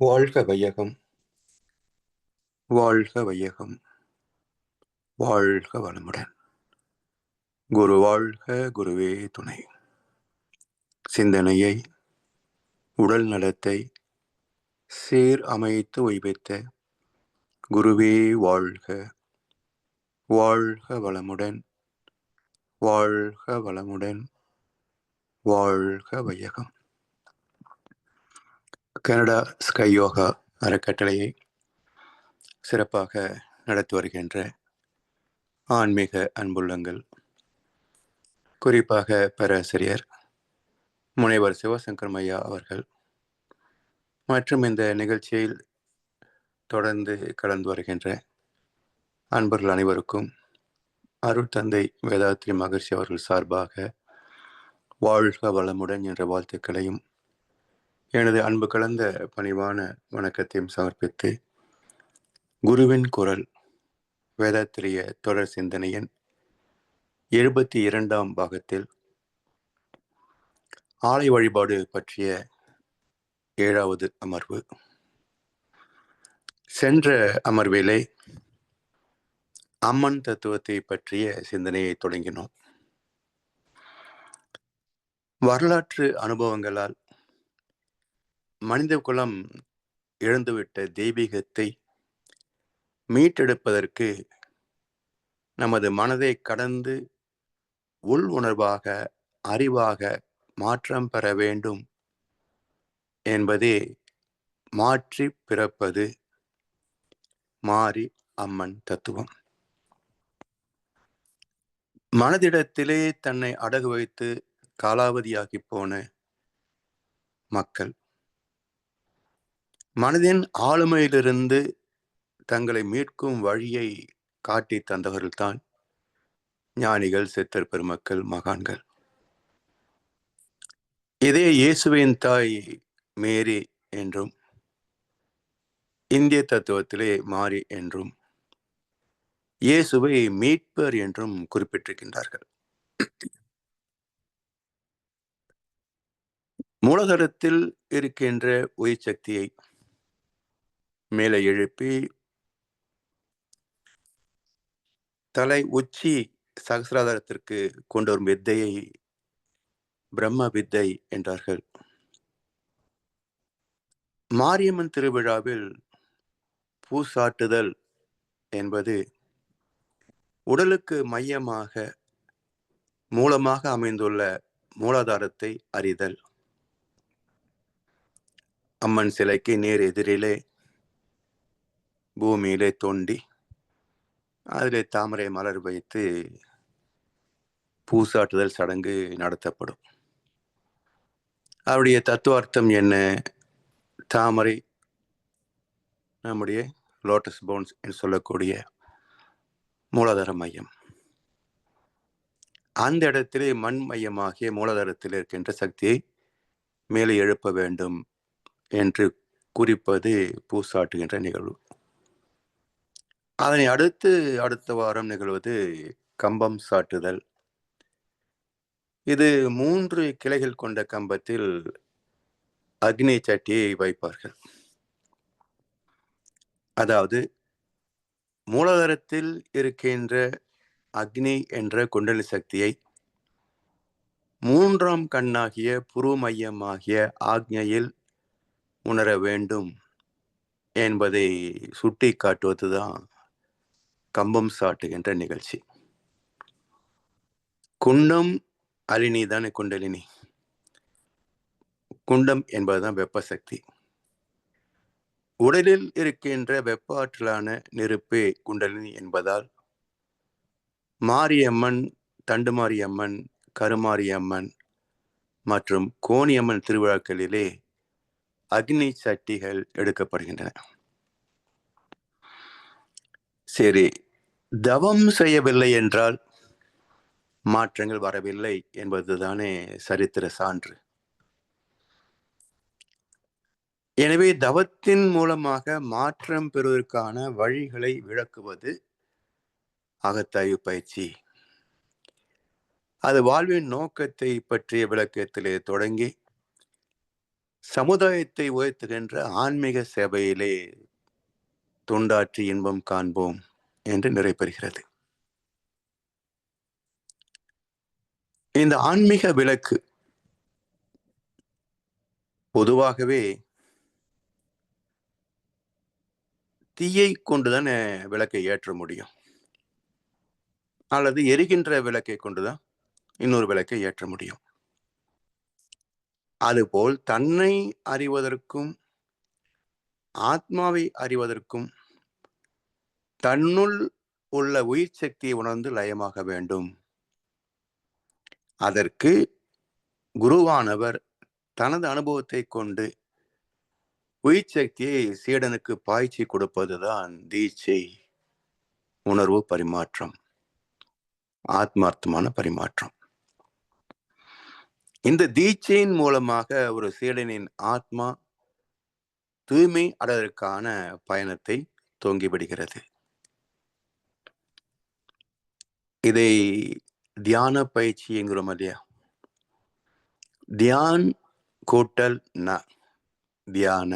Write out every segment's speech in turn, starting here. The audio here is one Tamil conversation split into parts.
வாழ்க வையகம், வாழ்க வையகம், வாழ்க வளமுடன். குரு வாழ்க, குருவே துணை. சிந்தனையை, உடல் நலத்தை சீர் அமைத்து உய்வித்த குருவே வாழ்க, வாழ்க வளமுடன், வாழ்க வளமுடன், வாழ்க வையகம். கனடா ஸ்கை யோகா அறக்கட்டளையை சிறப்பாக நடத்தி வருகின்ற ஆன்மீக அன்புள்ளங்கள், குறிப்பாக பேராசிரியர் முனைவர் சிவசங்கர் ஐயா அவர்கள் மற்றும் இந்த நிகழ்ச்சியில் தொடர்ந்து கலந்து வருகின்ற அன்பர்கள் அனைவருக்கும் அருட்தந்தை வேதாத்ரி மகர்ஷி அவர்கள் சார்பாக வாழ்க வளமுடன் என்ற வாழ்த்துக்களையும் எனது அன்பு கலந்த பணிவான வணக்கத்தையும் சமர்ப்பித்து குருவின் குரல் வேதாத்திரிய தொடர் சிந்தனையின் 72ஆம் பாகத்தில் ஆலய வழிபாடு பற்றிய 7வது அமர்வு. சென்ற அமர்விலே அம்மன் தத்துவத்தை பற்றிய சிந்தனையை தொடங்கினோம். வரலாற்று அனுபவங்களால் மனித குலம் இழந்துவிட்ட தெய்வீகத்தை மீட்டெடுப்பதற்கு நமது மனதை கடந்து உள் உணர்வாக, அறிவாக மாற்றம் பெற வேண்டும் என்பதே மாற்றி பிறப்பது மாரி அம்மன் தத்துவம். மனதிடத்திலே தன்னை அடகு வைத்து காலாவதியாகி போன மக்கள் மனதின் ஆளுமையிலிருந்து தங்களை மீட்கும் வழியை காட்டி தந்தவர்கள்தான் ஞானிகள், சித்தர் பெருமக்கள், மகான்கள். இதே இயேசுவின் தாய் மேரி என்றும், இந்திய தத்துவத்திலே மாரி என்றும், இயேசுவை மீட்பர் என்றும் குறிப்பிட்டிருக்கின்றார்கள். மூலதனத்தில் இருக்கின்ற உயிர் சக்தியை மேலே எழுப்பி தலை உச்சி சகசிராதாரத்திற்கு கொண்டு வரும் வித்தையை பிரம்ம வித்தை என்றார்கள். மாரியம்மன் திருவிழாவில் பூசாட்டுதல் என்பது உடலுக்கு மையமாக மூலமாக அமைந்துள்ள மூலாதாரத்தை அறிதல். அம்மன் சிலைக்கு நேர் எதிரிலே பூமியிலே தோண்டி அதிலே தாமரை மலர் வைத்து பூசாட்டுதல் சடங்கு நடத்தப்படும். அவருடைய தத்துவார்த்தம் என்ன? தாமரை நம்முடைய லோட்டஸ் போன்ஸ் என்று சொல்லக்கூடிய மூலாதார மையம். அந்த இடத்திலே மண் மையமாகிய மூலாதாரத்தில் இருக்கின்ற சக்தியை மேலே எழுப்ப வேண்டும் என்று குறிப்பது பூசாட்டுகின்ற நிகழ்வு. அதனை அடுத்த வாரம் நிகழ்வது கம்பம் சாட்டுதல். இது 3 கிளைகள் கொண்ட கம்பத்தில் அக்னி சட்டியை வைப்பார்கள். அதாவது மூலாதாரத்தில் இருக்கின்ற அக்னி என்ற குண்டலி சக்தியை 3ஆம் கண்ணாகிய புரு மையமாகிய ஆக்ஞையில் உணர வேண்டும் என்பதை சுட்டி காட்டுவதுதான் கம்பம் சாட்டுகின்ற நிகழ்ச்சி. குண்டம் அலினி தானே குண்டலினி. குண்டம் என்பதுதான் வெப்ப சக்தி. உடலில் இருக்கின்ற வெப்ப ஆற்றலான நெருப்பே குண்டலினி என்பதால் மாரியம்மன், தண்டுமாரியம்மன், கருமாரியம்மன் மற்றும் கோணியம்மன் திருவிழாக்களிலே அக்னி சட்டிகள் எடுக்கப்படுகின்றன. சரி, தவம் செய்யவில்லை என்றால் மாற்றங்கள் வரவில்லை என்பதுதானே சரித்திர சான்று. எனவே தவத்தின் மூலமாக மாற்றம் பெறுவதற்கான வழிகளை விளக்குவது அகத்தாய்வு பயிற்சி. அது வாழ்வின் நோக்கத்தை பற்றிய விளக்கத்திலே தொடங்கி சமுதாயத்தை உயர்த்துகின்ற ஆன்மீக சேவையிலே தொண்டாற்றி இன்பம் காண்போம் என்று நிறைவேறுகிறது. இந்த ஆன்மீக விளக்கு பொதுவாகவே தீயை கொண்டுதான் விளக்கை ஏற்ற முடியும், அல்லது எரிகின்ற விளக்கை கொண்டுதான் இன்னொரு விளக்கை ஏற்ற முடியும். அதுபோல் தன்னை அறிவதற்கும் ஆத்மாவை அறிவதற்கும் தன்னுள் உள்ள உயிர் சக்தியை உணர்ந்து லயமாக வேண்டும். அதற்கு குருவானவர் தனது அனுபவத்தை கொண்டு உயிர் சக்தியை சீடனுக்கு பாய்ச்சி கொடுப்பதுதான் தீட்சை, உணர்வு பரிமாற்றம், ஆத்மார்த்தமான பரிமாற்றம். இந்த தீட்சையின் மூலமாக ஒரு சீடனின் ஆத்மா தூய்மை அடைவதற்கான பயணத்தை தொங்கிவிடுகிறது. இதை தியான பயிற்சி என்கிறோம் இல்லையா? தியான் கூட்டல் ந தியான.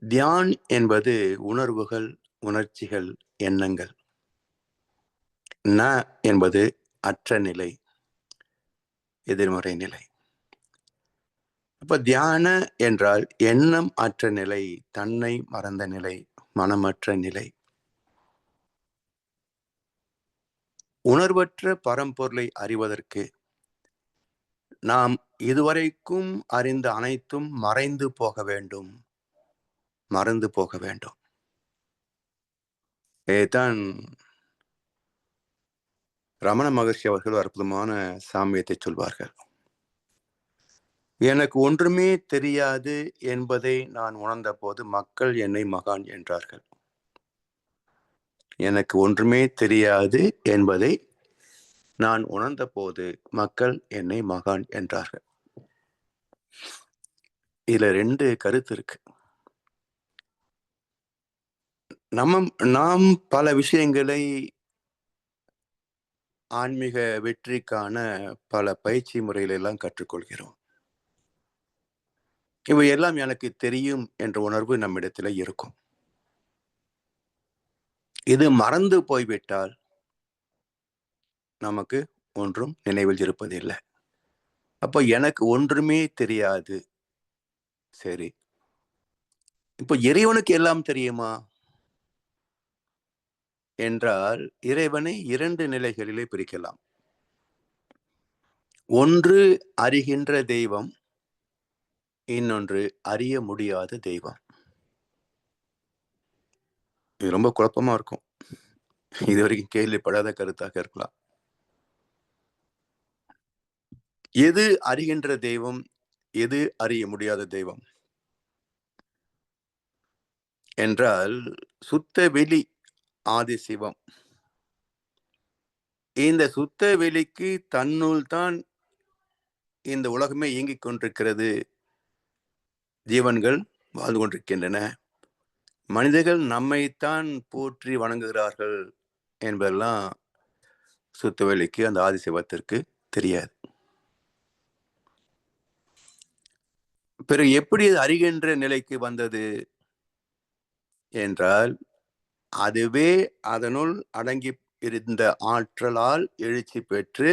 தியான் என்பது உணர்வுகள், உணர்ச்சிகள், எண்ணங்கள். ந என்பது அற்ற நிலை, எதிர்மறை நிலை. அப்ப தியான என்றால் எண்ணம் அற்ற நிலை, தன்னை மறந்த நிலை, மனமற்ற நிலை. உணர்வற்ற பரம்பொருளை அறிவதற்கு நாம் இதுவரைக்கும் அறிந்த அனைத்தும் மறைந்து போக வேண்டும், மறந்து போக வேண்டும். இதுதான் ரமண மகர்ஷி அவர்கள் அற்புதமான சாமியத்தை சொல்வார்கள். எனக்கு ஒன்றுமே தெரியாது என்பதை நான் உணர்ந்த போது மக்கள் என்னை மகான் என்றார்கள். எனக்கு ஒன்றுமே தெரியாது என்பதை நான் உணர்ந்த போது மக்கள் என்னை மகான் என்றார்கள். இதுல ரெண்டு கருத்து இருக்கு. நாம் பல விஷயங்களை ஆன்மீக வெற்றிக்கான பல பயிற்சி முறைகள் எல்லாம் கற்றுக்கொள்கிறோம். இவை எல்லாம் எனக்கு தெரியும் என்ற உணர்வு நம்மிடத்தில் இருக்கும். இது மறந்து போய்விட்டால் நமக்கு ஒன்றும் நினைவில் இருப்பதில்லை. அப்ப எனக்கு ஒன்றுமே தெரியாது. சரி, இப்போ இறைவனுக்கு எல்லாம் தெரியுமா என்றால் இறைவனை இரண்டு நிலைகளிலே பிரிக்கலாம். ஒன்று அறிகின்ற தெய்வம், இன்னொன்று அறிய முடியாத தெய்வம். இது ரொம்ப குழப்பமா இருக்கும். இதுவரைக்கும் கேள்விப்படாத கருத்தாக இருக்கலாம். எது அறிகின்ற தெய்வம், எது அறிய முடியாத தெய்வம் என்றால் சுத்த வெளி ஆதி சிவம். இந்த சுத்த வெளிக்கு தன்னுள் தான் இந்த உலகமே இயங்கிக் கொண்டிருக்கிறது, ஜீவன்கள் வாழ்ந்து கொண்டிருக்கின்றன, மனிதர்கள் நம்மைத்தான் போற்றி வணங்குகிறார்கள் என்பதெல்லாம் சுத்தவெளிக்கு, அந்த ஆதிசிவத்திற்கு தெரியாது. பிறகு எப்படி அறிகின்ற நிலைக்கு வந்தது என்றால் அதுவே அதனுள் அடங்கி இருந்த ஆற்றலால் எழுச்சி பெற்று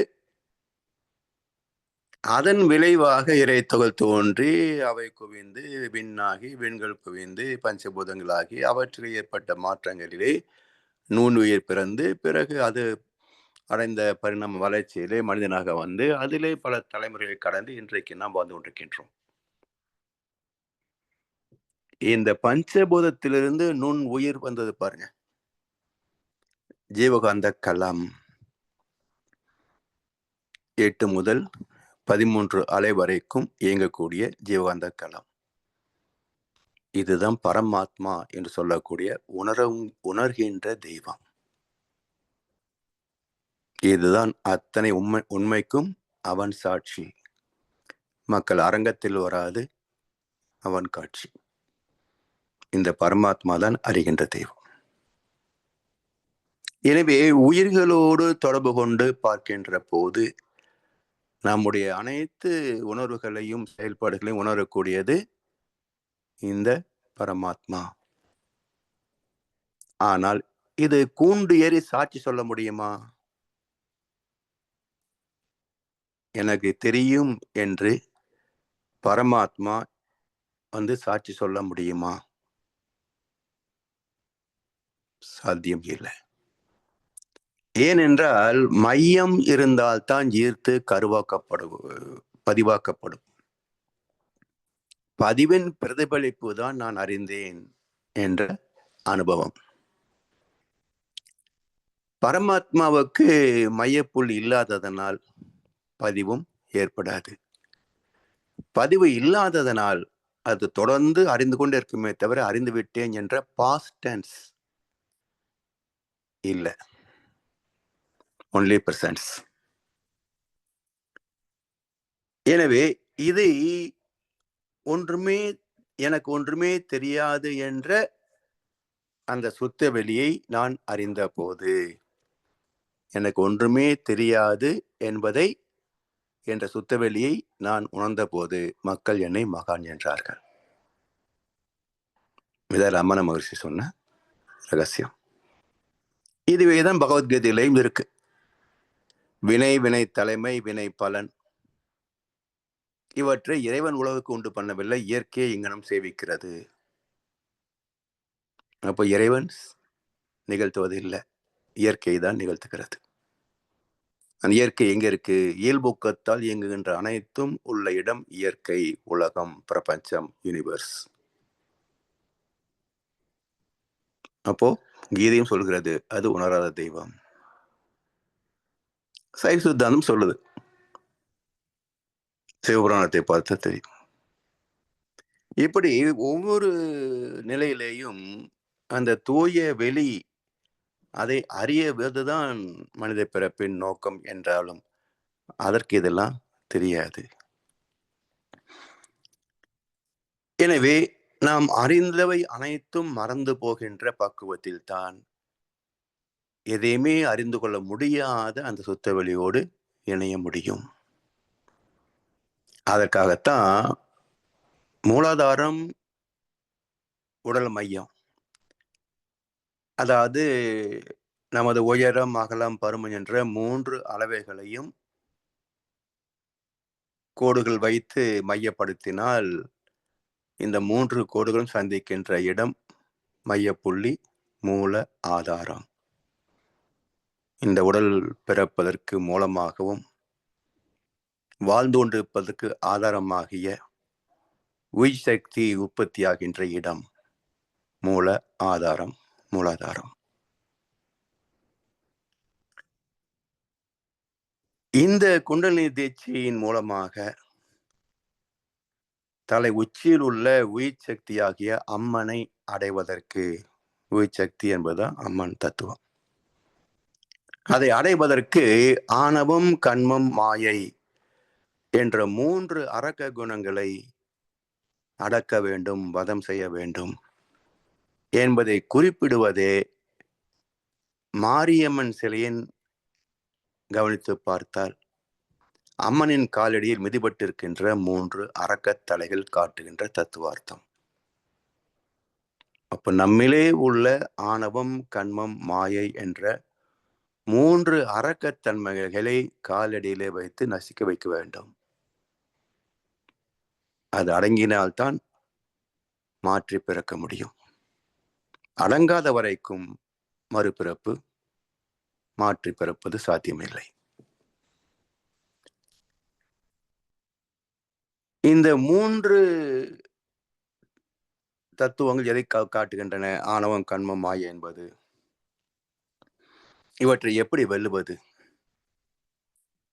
அதன் விளைவாக இறைத்தொகல் தோன்றி அவை குவிந்து விண்ணாகி, விண்கள் குவிந்து பஞ்சபூதங்களாகி அவற்றில் ஏற்பட்ட மாற்றங்களிலே நூன்னுயிர் பிறந்து பிறகு அது அடைந்த பரிணாம வளர்ச்சியிலே மனிதனாக வந்து அதிலே பல தலைமுறைகளை கடந்து இன்றைக்கு நாம் வாழ்ந்து கொண்டிருக்கின்றோம். இந்த பஞ்சபூதத்திலிருந்து நுண் உயிர் வந்தது பாருங்க, ஜீவகாந்த கலம் 8 முதல் 13 அலை வரைக்கும் இயங்கக்கூடிய ஜீவகாந்த கலம். இதுதான் பரமாத்மா என்று சொல்லக்கூடிய உணர்கின்ற தெய்வம். இதுதான் அத்தனை உண்மைக்கும் அவன் சாட்சி. மக்கள் அரங்கத்தில் வராது, அவன் காட்சி. இந்த பரமாத்மா தான் அறிகின்ற தெய்வம். எனவே உயிர்களோடு தொடர்பு கொண்டு பார்க்கின்ற போது நம்முடைய அனைத்து உணர்வுகளையும் செயல்பாடுகளையும் உணரக்கூடியது இந்த பரமாத்மா. ஆனால் இது கூண்டு ஏறி சாட்சி சொல்ல முடியுமா? எனக்கு தெரியும் என்று பரமாத்மா சாட்சி சொல்ல முடியுமா? சாத்தியம் இல்லை. ஏனென்றால் மையம் இருந்தால்தான் ஈர்த்து பதிவாக்கப்படும். பதிவின் பிரதிபலிப்பு தான் நான் அறிந்தேன் என்ற அனுபவம். பரமாத்மாவுக்கு மையப்புள் இல்லாததனால் பதிவும் ஏற்படாது. பதிவு இல்லாததனால் அது தொடர்ந்து அறிந்து கொண்டே இருக்குமே தவிர அறிந்து விட்டேன் என்ற பாஸ்ட் டென்ஸ் இல்லை. Only present. எனவே இது எனக்கு ஒன்றுமே தெரியாது என்ற அந்த சுத்த வெளியை நான் அறிந்த போது, எனக்கு ஒன்றுமே தெரியாது என்பதை என்ற சுத்தவெளியை நான் உணர்ந்த போது மக்கள் என்னை மகான் என்றார்கள். இதான் ரமண மகர்ஷி சொன்ன ரகசியம். இதுவேதான் பகவத்கீதையிலையும் இருக்கு. வினை தலைமை, வினை பலன், இவற்றை இறைவன் உலகுக்கு உண்டு பண்ணவில்லை, இயற்கையை இங்கனம் சேவிக்கிறது. அப்போ இறைவன் நிகழ்த்துவது இல்லை, இயற்கை தான் நிகழ்த்துகிறது. அந்த இயற்கை எங்க இருக்கு? இயல்பூக்கத்தால் இயங்குகின்ற அனைத்தும் உள்ள இடம் இயற்கை, உலகம், பிரபஞ்சம், யூனிவர்ஸ். அப்போ கீதையும் சொல்கிறது அது உணராத தெய்வம். சைவ சித்தாந்தம் சொல்லுது, சிவபுராணத்தை பார்த்து தெரியும். இப்படி ஒவ்வொரு நிலையிலேயும் அந்த தூய வெளி அதை அறியவதுதான் மனித பிறப்பின் நோக்கம் என்றாலும் அதற்கு இதெல்லாம் தெரியாது. எனவே நாம் அறிந்தவை அனைத்தும் மறந்து போகின்ற பக்குவத்தில் தான் எதையுமே அறிந்து கொள்ள முடியாத அந்த சுத்த வெளியோடு இணைய முடியும். அதற்காகத்தான் மூலாதாரம், உடல் மையம், அதாவது நமது உயரம், அகலம், பருமன் என்ற 3 அளவைகளையும் கோடுகள் வைத்து மையப்படுத்தினால் இந்த 3 கோடுகளும் சந்திக்கின்ற இடம் மையப்புள்ளி, மூல ஆதாரம். இந்த உடல் பிறப்பதற்கு மூலமாகவும் வாழ்ந்து கொண்டிருப்பதற்கு ஆதாரமாகிய உயிர் சக்தி உற்பத்தியாகின்ற இடம் மூல ஆதாரம், மூலாதாரம். இந்த குண்டலினி தீட்சையின் மூலமாக தலை உச்சியில் உள்ள உயிர் சக்தியாகிய அம்மனை அடைவதற்கு, உயிர் சக்தி என்பதுதான் அம்மன் தத்துவம், அதை அடைவதற்கு ஆணவம், கண்மம், மாயை என்ற 3 அரக்க குணங்களை அடக்க வேண்டும், வதம் செய்ய வேண்டும் என்பதை குறிப்பிடுவதே மாரியம்மன் சிலையின் கவனித்து பார்த்தால் அம்மனின் காலடியில் மிதிபட்டிருக்கின்ற 3 அரக்கத்தலைகள் காட்டுகின்ற தத்துவார்த்தம். அப்ப நம்மிலே உள்ள ஆணவம், கண்மம், மாயை என்ற 3 அரக்கத்தன்மைகளை காலடியிலே வைத்து நசிக்க வைக்க வேண்டும். அது அடங்கினால்தான் மாற்றி பிறக்க முடியும். அடங்காத வரைக்கும் மறுபிறப்பு, மாற்றி பிறப்பது சாத்தியமில்லை. இந்த 3 தத்துவங்கள் எதை காட்டுகின்றன? ஆணவம், கண்மம், மாயை என்பது. இவற்றை எப்படி வெல்லுவது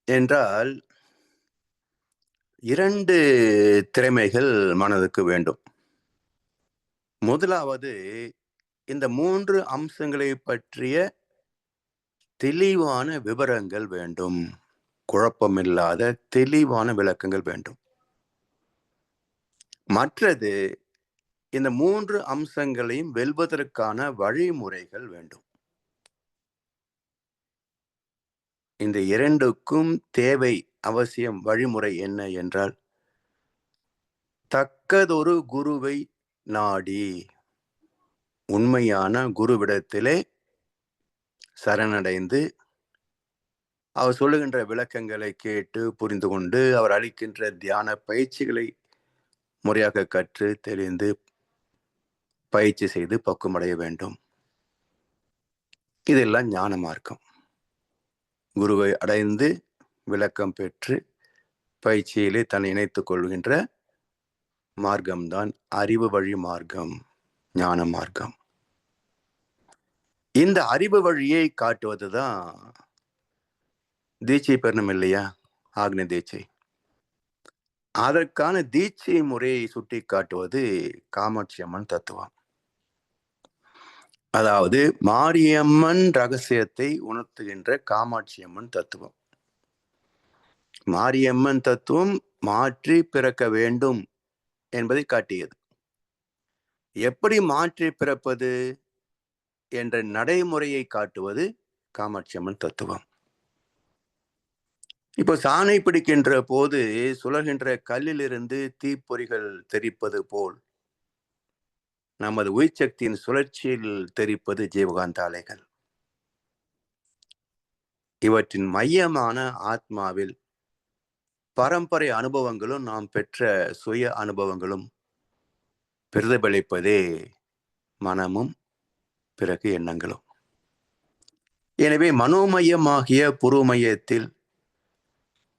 என்றால் 2 திறமைகள் மனதுக்கு வேண்டும். முதலாவது, இந்த 3 அம்சங்களை பற்றிய தெளிவான விவரங்கள் வேண்டும், குழப்பமில்லாத தெளிவான விளக்கங்கள் வேண்டும். மற்றது, இந்த 3 அம்சங்களையும் வெல்வதற்கான வழிமுறைகள் வேண்டும். இந்த 2க்கும் தேவை அவசியம் வழிமுறை என்ன என்றால், தக்கதொரு குருவை நாடி உண்மையான குருவிடத்திலே சரணடைந்து அவர் சொல்லுகின்ற விளக்கங்களை கேட்டு புரிந்து கொண்டு அவர் அளிக்கின்ற தியான பயிற்சிகளை முறையாக கற்று தெரிந்து பயிற்சி செய்து பக்குவமடைய வேண்டும். இதெல்லாம் ஞான மார்க்கம். குருவை அடைந்து விளக்கம் பெற்று பயிற்சியிலே தன்னை இணைத்துக் கொள்கின்ற மார்க்கம்தான் அறிவு வழி மார்க்கம், ஞான மார்க்கம். இந்த அறிவு வழியை காட்டுவதுதான் தீட்சை பெறணும் இல்லையா? ஆக்னி தீட்சை. அதற்கான தீட்சை முறையை சுட்டி காட்டுவது காமாட்சி அம்மன் தத்துவம். அதாவது மாரியம்மன் ரகசியத்தை உணர்த்துகின்ற காமாட்சி அம்மன் தத்துவம். மாரியம்மன் தத்துவம் மாற்றி பிறக்க வேண்டும் என்பதை காட்டியது. எப்படி மாற்றி பிறப்பது என்ற நடைமுறையை காட்டுவது காமாட்சி அம்மன் தத்துவம். இப்போ சாணை பிடிக்கின்ற போது சுழல்கின்ற கல்லிலிருந்து தீப்பொறிகள் தெரிப்பது போல் நமது உயிர் சக்தியின் சுழற்சியில் தெரிப்பது ஜீவகாந்த அலைகள். இவற்றின் மையமான ஆத்மாவில் பரம்பரை அனுபவங்களும் நாம் பெற்ற சுய அனுபவங்களும் பிரதிபலிப்பதே மனமும் பிறகு எண்ணங்களும். எனவே மனோமயமாகிய புருமையத்தில்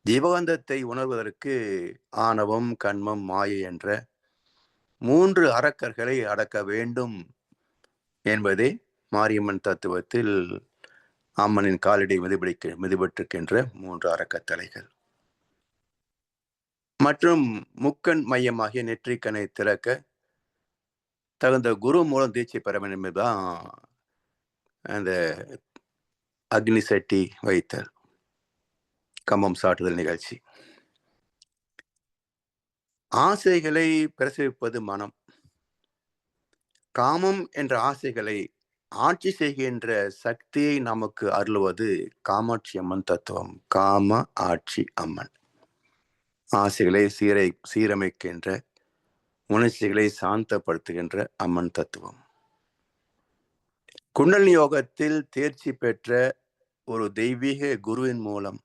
ஜீவகாந்தத்தை உணர்வதற்கு ஆணவம், கண்மம், மாயை என்ற 3 அரக்கர்களை அடக்க வேண்டும் என்பதே மாரியம்மன் தத்துவத்தில் அம்மனின் காலடி மிதிபட்டிருக்கின்ற 3 அரக்கத்தலைகள். மற்றும் முக்கண் மையமாகிய நெற்றிக்கனை திறக்க தகுந்த குரு மூலம் தீட்சை பெற வேண்டும் என்பதுதான் அந்த அக்னி சட்டி வைத்தல், கம்பம் சாட்டுதல் நிகழ்ச்சி. ஆசைகளை பிரசவிப்பது மனம். காமம் என்ற ஆசைகளை ஆட்சி செய்கின்ற சக்தியை நமக்கு அருளுவது காமாட்சி அம்மன் தத்துவம். காம ஆட்சி அம்மன். ஆசைகளை சீரமைக்கின்ற, உணர்ச்சிகளை சாந்தப்படுத்துகின்ற அம்மன் தத்துவம். குண்டலினி யோகத்தில் தேர்ச்சி பெற்ற ஒரு தெய்வீக குருவின் மூலம்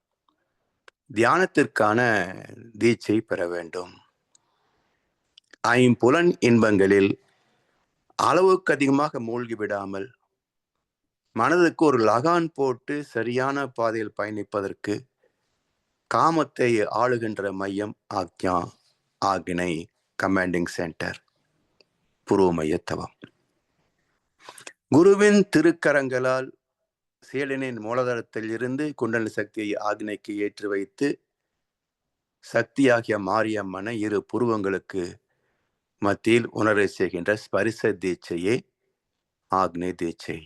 தியானத்திற்கான தீட்சை பெற வேண்டும். ஐம்புலன் இன்பங்களில் அளவுக்கு அதிகமாக மூழ்கி விடாமல் மனதுக்கு ஒரு லகான் போட்டு சரியான பாதையில் பயணிப்பதற்கு காமத்தை ஆளுகின்ற மையம் ஆக்னை கமாண்டிங் சென்டர், புருவமைய தவம். குருவின் திருக்கரங்களால் சேலனின் மூலதனத்தில் இருந்து குண்டலினி சக்தியை ஆக்னைக்கு ஏற்றி வைத்து சக்தியாகிய மாரியம்மனை 2 புருவங்களுக்கு மத்தியில் உணர செய்கின்ற ஸ்பரிச தீட்சையே ஆக்னை தீட்சை.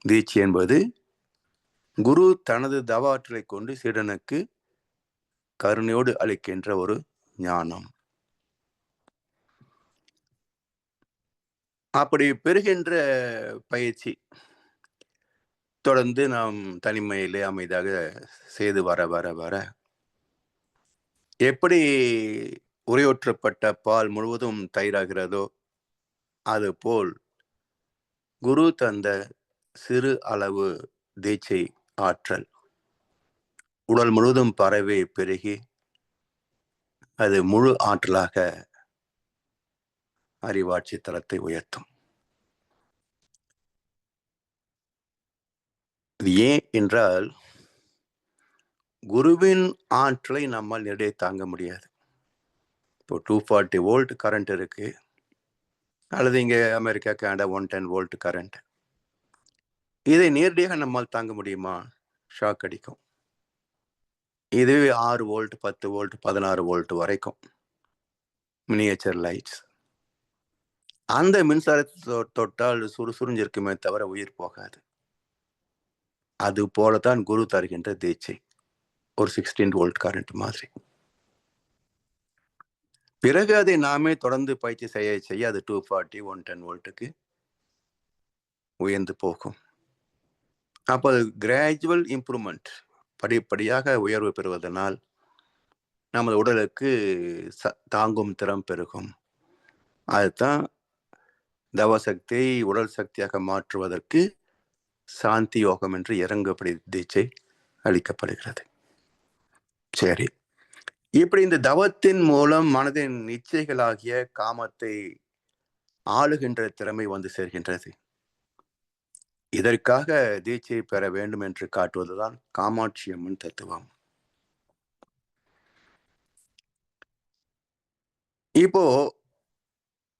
தீட்சை என்பது குரு தனது தவாற்றலை கொண்டு சீடனுக்கு கருணையோடு அளிக்கின்ற ஒரு ஞானம். அப்படி பெறுகின்ற பயிற்சி தொடர்ந்து நாம் தனிமையிலே அமைதியாக செய்து வர வர வர எப்படி உரையூற்றப்பட்ட பால் முழுவதும் தயிராகிறதோ அதுபோல் குரு தந்த சிறு அளவு தீட்சை ஆற்றல் உடல் முழுவதும் பரவி பெருகி அது முழு ஆற்றலாக அறிவாட்சி தளத்தை உயர்த்தும். இது ஏன் என்றால் குருவின் ஆற்றலை நம்மால் நேரடியாக தாங்க முடியாது. இப்போ 240 வோல்ட் கரண்ட் இருக்கு, அல்லது இங்கே அமெரிக்கா, கனடா 110 வோல்ட் கரண்ட். இதை நேரடியாக நம்மால் தாங்க முடியுமா? ஷாக் அடிக்கும். இதுவே 6 வோல்ட், 10 வோல்ட், 16 வோல்ட் வரைக்கும் மினியேச்சர் லைட்ஸ். அந்த மின்சாரத்தை தொட்டால் சுறுசுறுஞ்சிருக்குமே தவிர உயிர் போகாது. அது போலத்தான் குரு தருகின்ற தீட்சை, ஒரு 16 வோல்ட் கரண்ட் மாதிரி. பிறகு அதை நாமே தொடர்ந்து பயிற்சி செய்ய செய்ய அது 240, 110 வோல்ட்டுக்கு உயர்ந்து போகும். அப்போ கிராஜுவல் இம்ப்ரூவ்மெண்ட், படிப்படியாக உயர்வு பெறுவதனால் நமது உடலுக்கு தாங்கும் திறம் பெருகும். அதுதான் தவசக்தியை உடல் சக்தியாக மாற்றுவதற்கு சாந்தி யோகம் என்று இறங்குபடி தீட்சை அளிக்கப்படுகிறது. சரி, இப்படி இந்த தவத்தின் மூலம் மனதின் இச்சைகளாகிய காமத்தை ஆளுகின்ற திறமை வந்து சேர்கின்றது. இதற்காக தீட்சை பெற வேண்டும் என்று காட்டுவதுதான் காமாட்சி அம்மன் தத்துவம். இப்போ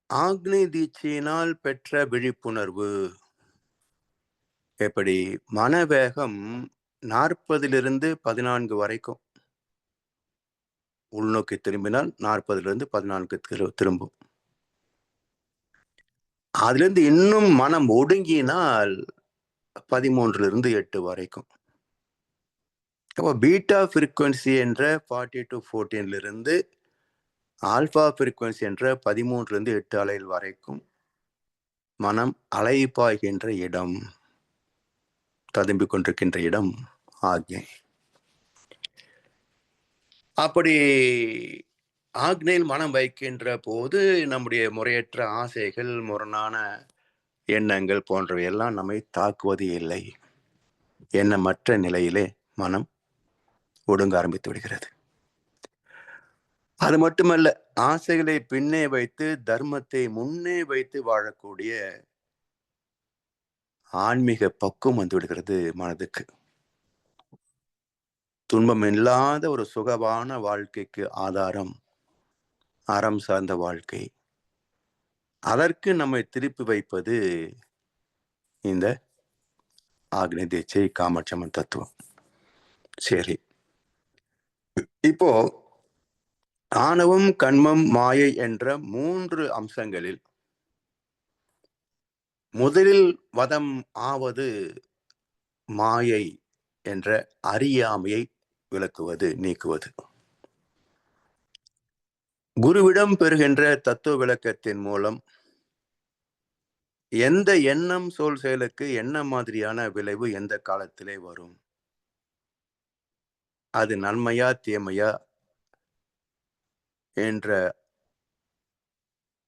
ஆக்னி தீட்சையினால் பெற்ற விழிப்புணர்வு எப்படி? மனவேகம் 40 14 வரைக்கும் உள்நோக்கி திரும்பினால் 40 14 திரும்பும். அதிலிருந்து இன்னும் மனம் ஒடுங்கினால் 13 8 வரைக்கும். அப்போ பீட்டா ஃப்ரீக்வன்சி என்ற 40 to 14 ஆல்பா ஃப்ரீக்வன்சி என்ற 13 8 அலைகள் வரைக்கும் மனம் அலைப்பாய்கின்ற இடம், ததும்பிக் கொண்டிருக்கின்ற இடம் ஆக்ஞை. அப்படி ஆக்னையில் மனம் வைக்கின்ற போது நம்முடைய முறையற்ற ஆசைகள், முரணான எண்ணங்கள் போன்றவை எல்லாம் நம்மை தாக்குவது இல்லை. எண்ணமற்ற நிலையிலே மனம் ஒடுங்க ஆரம்பித்து விடுகிறது. அது மட்டுமல்ல, ஆசைகளை பின்னே வைத்து தர்மத்தை முன்னே வைத்து வாழக்கூடிய ஆன்மீக பக்குவம் வந்து விடுகிறது மனதுக்கு. துன்பம் இல்லாத ஒரு சுகமான வாழ்க்கைக்கு ஆதாரம் அறம் சார்ந்த வாழ்க்கை. அதற்கு நம்மை திருப்பி வைப்பது இந்த ஆக்னி தீட்சை, காமாட்சி அம்மன் தத்துவம். சரி, இப்போ ஆணவம், கண்மம், மாயை என்ற 3 அம்சங்களில் முதலில் வதம் ஆவது மாயை என்ற அறியாமையை விளக்குவது, நீக்குவது. குருவிடம் பெறுகின்ற தத்துவ விளக்கத்தின் மூலம் எந்த எண்ணம், சொல், செயலுக்கு என்ன மாதிரியான விளைவு எந்த காலத்திலே வரும், அது நன்மையா தீமையா என்ற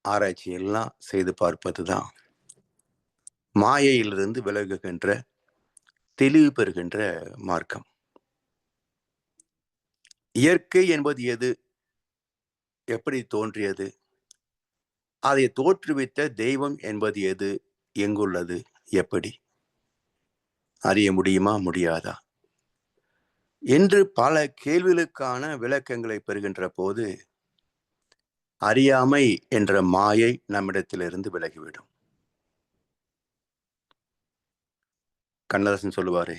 ஆராய்ச்சி எல்லாம் செய்து பார்ப்பதுதான் மாயையிலிருந்து விலகுகின்ற, தெளிவு பெறுகின்ற மார்க்கம். இயற்கை என்பது எது, எப்படி தோன்றியது, அதை தோற்றுவித்த தெய்வம் என்பது எது, எங்குள்ளது, எப்படி அறிய முடியுமா, முடியாதா என்று பல கேள்விகளுக்கான விளக்கங்களை பெறுகின்ற போது அறியாமை என்ற மாயை நம்மிடத்திலிருந்து விலகிவிடும். கண்ணதாசன் சொல்லுவாரே,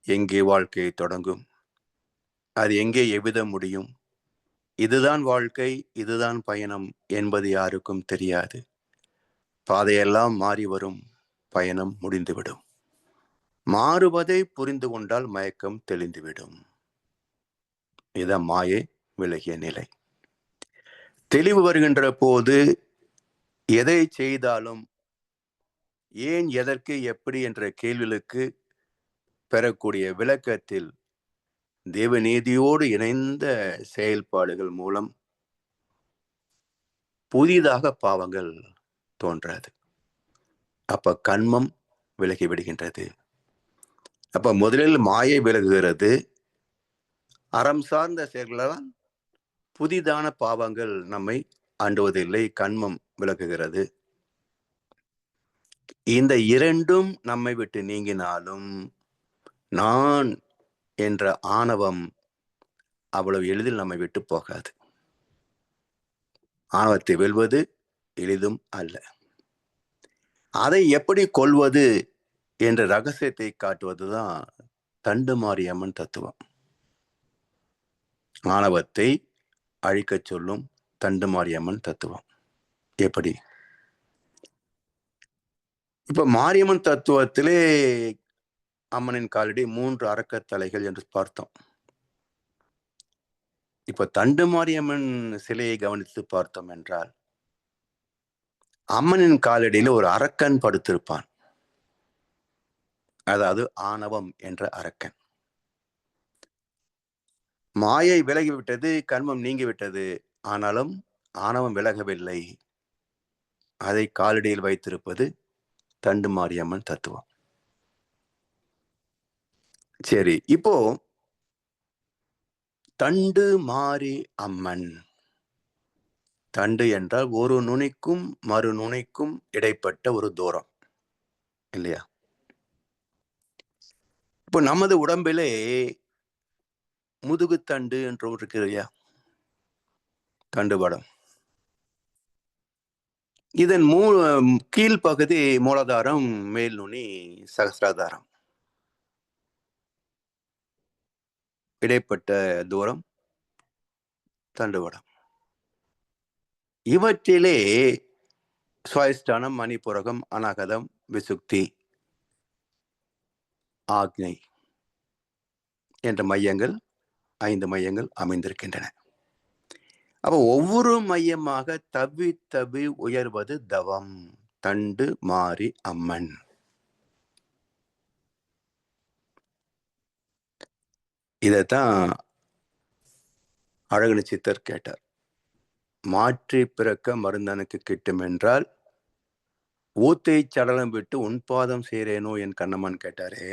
எங்கே வாழ்க்கை தொடங்கும், அது எங்கே எவ்விதம் முடியும், இதுதான் வாழ்க்கை, இதுதான் பயணம் என்பது யாருக்கும் தெரியாது. பாதையெல்லாம் மாறி வரும், பயணம் முடிந்துவிடும். மாறுவதை புரிந்து கொண்டால் மயக்கம் தெளிந்துவிடும். இதான் மாயை விலகிய நிலை. தெளிவு வருகின்ற போது எதை செய்தாலும் ஏன், எதற்கு, எப்படி என்ற கேள்விகளுக்கு பெறக்கூடிய விளக்கத்தில் தேவநீதியோடு இணைந்த செயல்பாடுகள் மூலம் புதிதாக பாவங்கள் தோன்றாது. அப்ப கண்மம் விலகி விடுகின்றது. அப்ப முதலில் மாயை விலகுகிறது. அறம் சார்ந்த செயல்களால் புதிதான பாவங்கள் நம்மை அண்டுவதில்லை, கண்மம் விலகுகிறது. இந்த இரண்டும் நம்மை விட்டு நீங்கினாலும் நான் என்ற ஆணவம் அவ்வளவு எளிதில் நம்மை விட்டு போகாது. ஆணவத்தை வெல்வது எளிதும் அல்ல. அதை எப்படி கொள்வது என்ற ரகசியத்தை காட்டுவதுதான் தண்டுமாரியம்மன் தத்துவம். ஆணவத்தை அழிக்கச் சொல்லும் தண்டுமாரியம்மன் தத்துவம். எப்படி? இப்ப மாரியம்மன் தத்துவத்திலே அம்மனின் காலடி 3 அரக்கத்தலைகள் என்று பார்த்தோம். இப்ப தண்டுமாரியம்மன் சிலையை கவனித்து பார்த்தோம் என்றால் அம்மனின் காலடியில் ஒரு அரக்கன் படுத்திருப்பான். அதாவது ஆணவம் என்ற அரக்கன். மாயை விலகிவிட்டது, கர்மம் நீங்கிவிட்டது. ஆனாலும் ஆணவம் விலகவில்லை. அதை காலடியில் வைத்திருப்பது தண்டு மாரியம்மன் தத்துவம். சரி, இப்போ தண்டு மாரி அம்மன். தண்டு என்றால் ஒரு நுனிக்கும் மறு நுனிக்கும் இடைப்பட்ட ஒரு தூரம், இல்லையா? இப்போ நமது உடம்பிலே முதுகுத்தண்டு என்று ஒன்று இருக்கு இல்லையா? தண்டுவடம். இதன் கீழ்ப்பகுதி மூலாதாரம், மேல் நுனி சகசிராதாரம். இடைப்பட்ட தூரம் தண்டுவடம். இவற்றிலே சுவாதிஷ்டானம், மணிபுரகம், அநாகதம், விசுக்தி, ஆக்ஞை என்ற மையங்கள், 5 மையங்கள் அமைந்திருக்கின்றன. அப்ப ஒவ்வொரு மையமாக தவி தவி உயர்வது தவம். தண்டு மாரி அம்மன். இதைத்தான் அழகு சித்தர் கேட்டார். மாற்றி பிறக்க மருந்தனுக்கு கிட்டும் என்றால் ஊத்தை சடலம் விட்டு உன்பாதம் செய்கிறேனோ என் கண்ணம்மான் கேட்டாரே,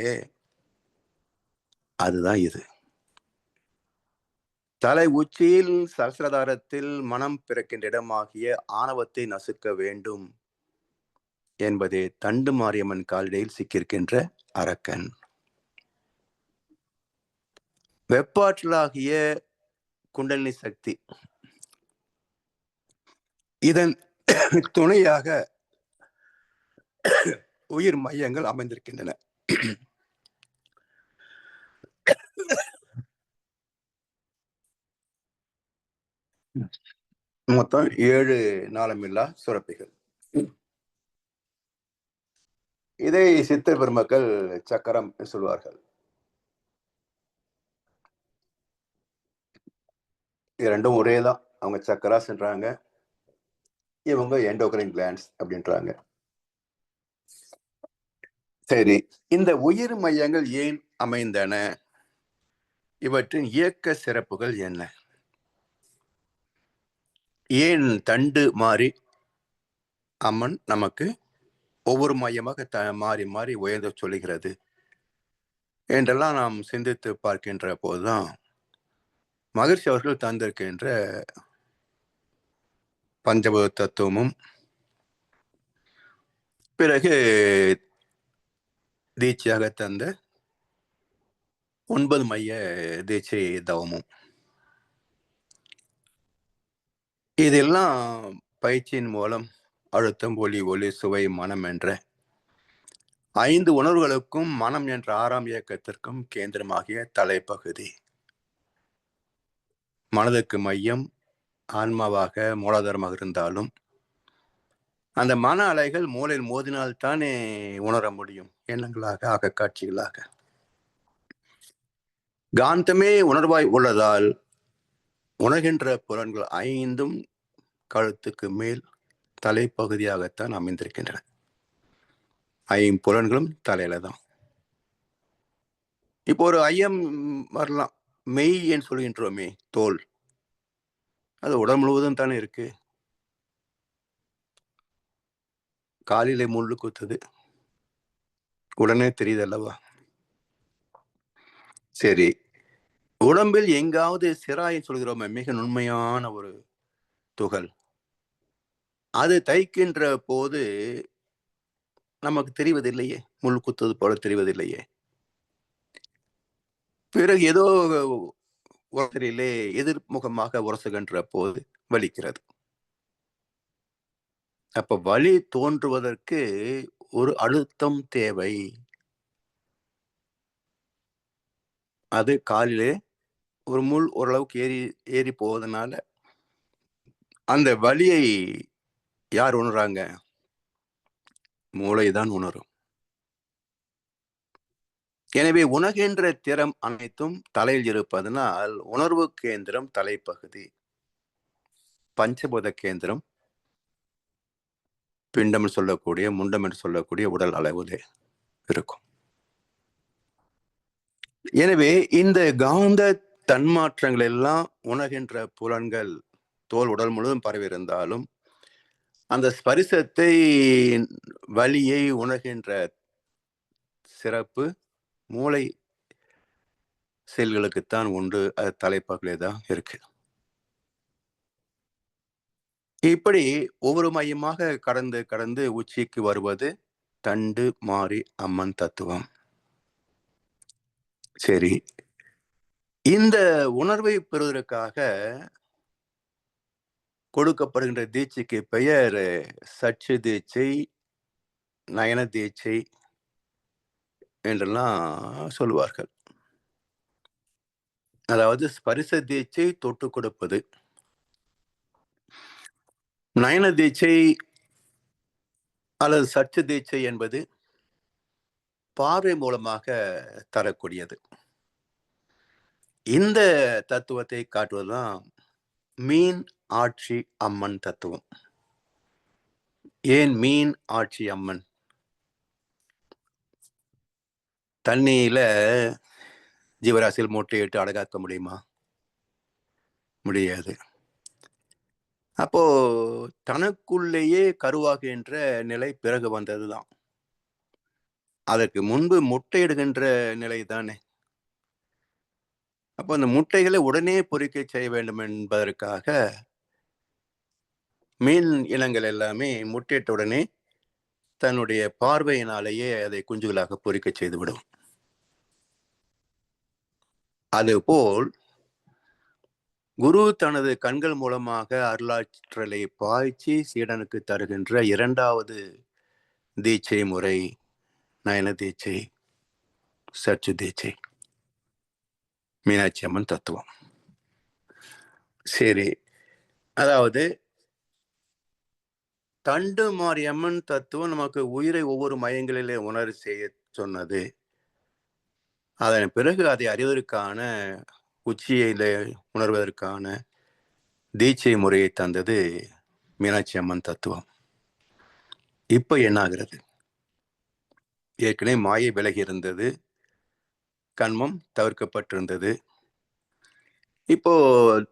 அதுதான் இது. தலை உச்சியில் சகசிரதாரத்தில் மனம் பிறக்கின்ற இடமாகிய ஆணவத்தை நசுக்க வேண்டும் என்பதே தண்டு மாரியம்மன் காலடியில் சிக்கியிருக்கின்ற அரக்கன். வெப்பாற்றலாகிய குண்டலினி சக்தி, இதன் துணையாக உயிர் மையங்கள் அமைந்திருக்கின்றன. மொத்தம் 7 நாளமில்லா சுரப்பிகள். இதை சித்தர் பெருமக்கள் சக்கரம் சொல்வார்கள். இரண்டும் ஒரே தான். அவங்க சக்கரா சென்றாங்க, இவங்க எண்டோக்ரைன் கிளாண்ட்ஸ் அப்படின்றாங்க. சரி, இந்த உயிர் மையங்கள் ஏன் அமைந்தன? இவற்றின் இயக்க சிறப்புகள் என்ன? ஏன் தண்டு மாறி அம்மன் நமக்கு ஒவ்வொரு மையமாக மாறி மாறி உயர்ந்த சொல்லுகிறது என்றெல்லாம் நாம் சிந்தித்து பார்க்கின்ற போதுதான் மகர்ஷி அவர்கள் தந்திருக்கின்ற பஞ்சபூத தத்துவமும், பிறகு தீட்சையாக தந்த 9 மைய தீட்சை தவமும், இதெல்லாம் பயிற்சியின் மூலம் அழுத்தம், ஒளி, ஒளி, சுவை, மனம் என்ற 5 உணர்வுகளுக்கும் மனம் என்ற 6ஆம் இயக்கத்திற்கும் கேந்திரமாகிய தலைப்பகுதி. மனதுக்கு மையம் ஆன்மாவாக மூலாதாரமாக இருந்தாலும் அந்த மன அலைகள் மூளையில் மோதினால் தானே உணர முடியும், எண்ணங்களாக, அகக்காட்சிகளாக. காந்தமே உணர்வாய் உள்ளதால் உணர்கின்ற புலன்கள் 5ம் கழுத்துக்கு மேல் தலைப்பகுதியாகத்தான் அமைந்திருக்கின்றன. 5 தலையில தான். இப்போ ஒரு ஐயம் வரலாம், மெய் என்று சொல்கின்றோமே, தோல், அது உடல் முழுவதும் தானே இருக்கு. காலிலே முள்ளு குத்துது, உடனே தெரியுது அல்லவா? சரி, உடம்பில் எங்காவது சிராய் சொல்கிறோமே, மிக நுண்மையான ஒரு துகள், அது தைக்கின்ற போது நமக்கு தெரிவதில்லையே, முள் குத்துவது போல தெரிவதில்லையே. பிறகு ஏதோ உரசலிலே எதிர்முகமாக உரசுகின்ற போது வலிக்கிறது. அப்ப வலி தோன்றுவதற்கு ஒரு அழுத்தம் தேவை. அது காலிலே ஒரு முள் ஓரளவுக்கு ஏறி போவதனால அந்த வலியை யார் உணர்றாங்க? மூளைதான் உணரும். எனவே உணர்கின்ற திறம் அனைத்தும் தலையில் இருப்பதனால் உணர்வு கேந்திரம் தலைப்பகுதி, பஞ்சபூத கேந்திரம் பிண்டம் சொல்லக்கூடிய, முண்டம் என்று சொல்லக்கூடிய உடல் அளவிலே இருக்கும். எனவே இந்த காந்த தன்மாற்றங்கள் எல்லாம் உணர்கின்ற புலன்கள் தோல் உடல் முழுவதும் பரவி இருந்தாலும் அந்த ஸ்பரிசத்தை வலியை உணர்கின்ற சிறப்பு மூளை செல்களுக்குத்தான் உண்டு. அது தலைப்பாக்கிலே தான் இருக்கு. இப்படி ஒவ்வொரு மையமாக கடந்து கடந்து உச்சிக்கு வருவது தண்டு மாறி அம்மன் தத்துவம். சரி, இந்த உணர்வை பெறுவதற்காக கொடுக்கப்படுகின்ற தீட்சைக்கு பெயர் சச்சு தீட்சை, நயன தீட்சை என்றெல்லாம் சொல்லுவார்கள். அதாவது ஸ்பரிச தீட்சை தொட்டு கொடுப்பது, நயன தீட்சை அல்லது சச்சு தீட்சை என்பது பார்வை மூலமாக தரக்கூடியது. இந்த தத்துவத்தை காட்டுவதுதான் மீன் ஆட்சி அம்மன் தத்துவம். ஏன் மீன் ஆட்சி அம்மன்? தண்ணியில ஜீவராசியில் முட்டையிட்டு அடகாக்க முடியுமா? முடியாது. அப்போ தனக்குள்ளேயே கருவாகின்ற நிலை பிறகு வந்ததுதான். அதற்கு முன்பு முட்டையிடுகின்ற நிலை தானே. அப்போ அந்த முட்டைகளை உடனே பொறிக்க செய்ய வேண்டும் என்பதற்காக மீன் இனங்கள் எல்லாமே முட்டையிட்ட உடனே தன்னுடைய பார்வையினாலேயே அதை குஞ்சுகளாக பொறிக்க செய்துவிடும். அதுபோல் குரு தனது கண்கள் மூலமாக அருளாற்றலை பாய்ச்சி சீடனுக்கு தருகின்ற இரண்டாவது தீட்சை முறை நயன தீட்சை, சச்சு தீட்சை, மீனாட்சி அம்மன் தத்துவம். சரி, அதாவது தண்டு மாரியம்மன் தத்துவம் நமக்கு உயிரை ஒவ்வொரு மையங்களிலே உணர செய்ய சொன்னது. அதன் பிறகு அதை அறிவதற்கான உச்சியில உணர்வதற்கான தீட்சை முறையை தந்தது மீனாட்சி அம்மன் தத்துவம். இப்ப என்ன ஆகிறது? ஏற்கனவே மாயை விலகி இருந்தது, கண்மம் தவிர்க்கப்பட்டிருந்தது. இப்போ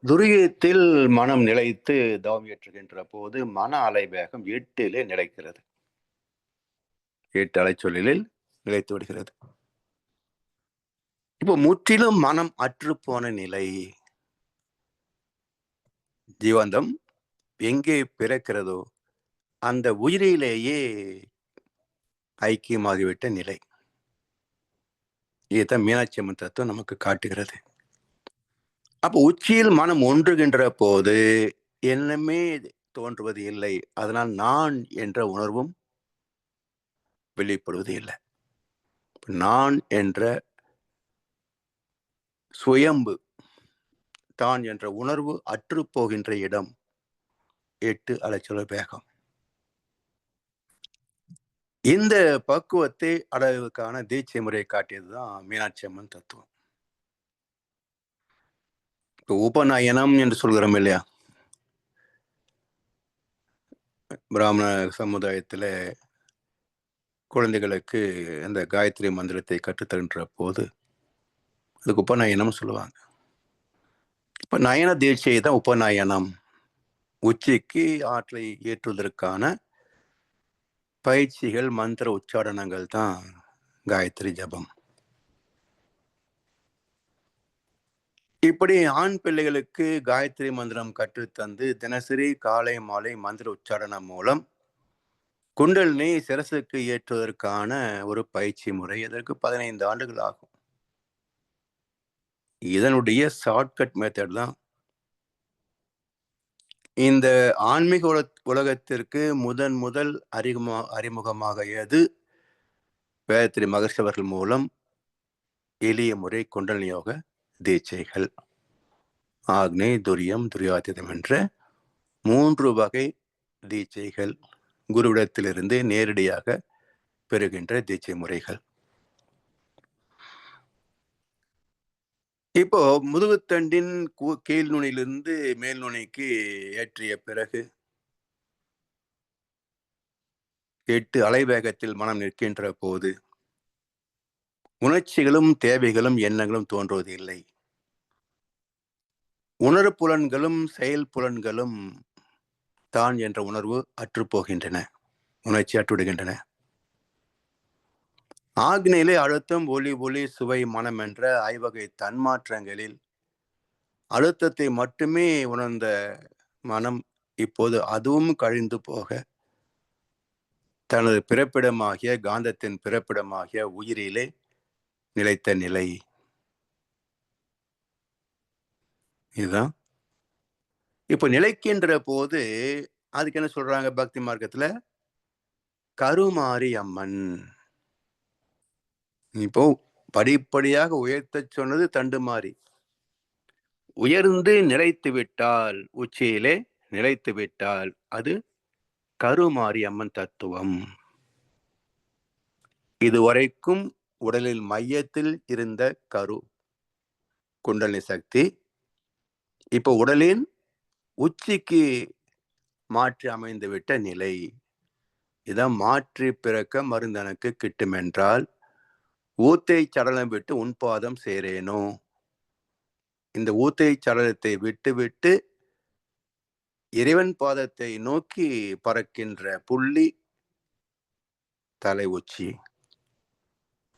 துரியத்தில் மனம் நிலைத்து தவம் ஏற்றுகின்ற போது மன அலை வேகம் 8 நிலைக்கிறது. 8 அலைச்சொல்லில் நிலைத்து விடுகிறது. இப்போ முற்றிலும் மனம் அற்று போன நிலை. ஜீவந்தம் எங்கே பிறக்கிறதோ அந்த உயிரிலேயே ஐக்கியமாகிவிட்ட நிலை. இதுதான் மீனாட்சி அம்மன் தத்துவம் நமக்கு காட்டுகிறது. அப்போ உச்சியில் மனம் ஒன்றுகின்ற போது என்னமே தோன்றுவது இல்லை. அதனால் நான் என்ற உணர்வும் வெளிப்படுவது இல்லை. நான் என்ற சுயம்பு, தான் என்ற உணர்வு அற்று போகின்ற இடம் 8 அலைச்சொல் வேகம். இந்த பக்குவத்தை அடைவதற்கான தீட்சை முறையை காட்டியதுதான் மீனாட்சி அம்மன் தத்துவம். உபநயனம் என்று சொல்கிறோம் இல்லையா? பிராமண சமுதாயத்துல குழந்தைகளுக்கு அந்த காயத்ரி மந்திரத்தை கற்றுத்தருகின்ற போது அதுக்கு உபநயனம் சொல்லுவாங்க. இப்ப நயன தீட்சை தான் உபநயனம். உச்சிக்கு ஆற்றலை ஏற்றுவதற்கான பயிற்சிகள், மந்திர உச்சாரணங்கள் தான் காயத்ரி ஜபம். இப்படி ஆண் பிள்ளைகளுக்கு காயத்ரி மந்திரம் கற்றுத்தந்து தினசரி காலை மாலை மந்திர உச்சாரணம் மூலம் குண்டலினி சிரசுக்கு ஏற்றுவதற்கான ஒரு பயிற்சி முறை. இதற்கு 15 ஆண்டுகள் ஆகும். இதனுடைய ஷார்ட்கட் மெத்தட் தான் இந்த ஆன்மீக உலகத்திற்கு முதல் அறிமுகமாகியது வேதத்திரி மகர்ஷி அவர்கள் மூலம் எளிய முறை குண்டலினி யோக தீட்சைகள். ஆக்னே, துரியம், துரியாதீதம் என்ற 3 வகை தீட்சைகள் குருவிடத்திலிருந்து நேரடியாக பெறுகின்ற தீட்சை முறைகள். இப்போ முதுகுத்தண்டின் கீழ் நுனியிலிருந்து மேல் நுனிக்கு ஏற்றிய பிறகு 8 அலைவேகத்தில் மனம் நிற்கின்ற போது உணர்ச்சிகளும் தேவைகளும் எண்ணங்களும் தோன்றுவது இல்லை. உணர்புலன்களும் செயல் புலன்களும் தான் என்ற உணர்வு அற்றுப்போகின்றன, உணர்ச்சி அற்றுவிடுகின்றன. ஆக்னியிலே அழுத்தம், ஒலி, ஒளி, சுவை, மனம் என்ற ஐவகை தன்மாற்றங்களில் அழுத்தத்தை மட்டுமே உணர்ந்த மனம் இப்போது அதுவும் கழிந்து போக தனது பிறப்பிடமாகிய காந்தத்தின் பிறப்பிடமாகிய உயிரிலே நிலைத்த நிலை. இதுதான் இப்ப நிலைக்கின்ற போது அதுக்கு என்ன சொல்றாங்க பக்தி மார்க்கத்துல? கருமாரி அம்மன். இப்போ படிப்படியாக உயர்த்த சொன்னது தண்டுமாறி. உயர்ந்து நிலைத்து விட்டால், உச்சியிலே நிலைத்து விட்டால் அது கருமாரி அம்மன் தத்துவம். இதுவரைக்கும் உடலில் மையத்தில் இருந்த கரு குண்டலினி சக்தி இப்ப உடலின் உச்சிக்கு மாற்றி அமைந்துவிட்ட நிலை. இதான் மாற்றி பிறக்க மருந்தனக்கு கிட்டுமென்றால் ஊத்தை சடலம் விட்டு உன்பாதம் சேரேனோ. இந்த ஊத்தை சடலத்தை விட்டு விட்டு இறைவன் பாதத்தை நோக்கி பறக்கின்ற புள்ளி தலை உச்சி.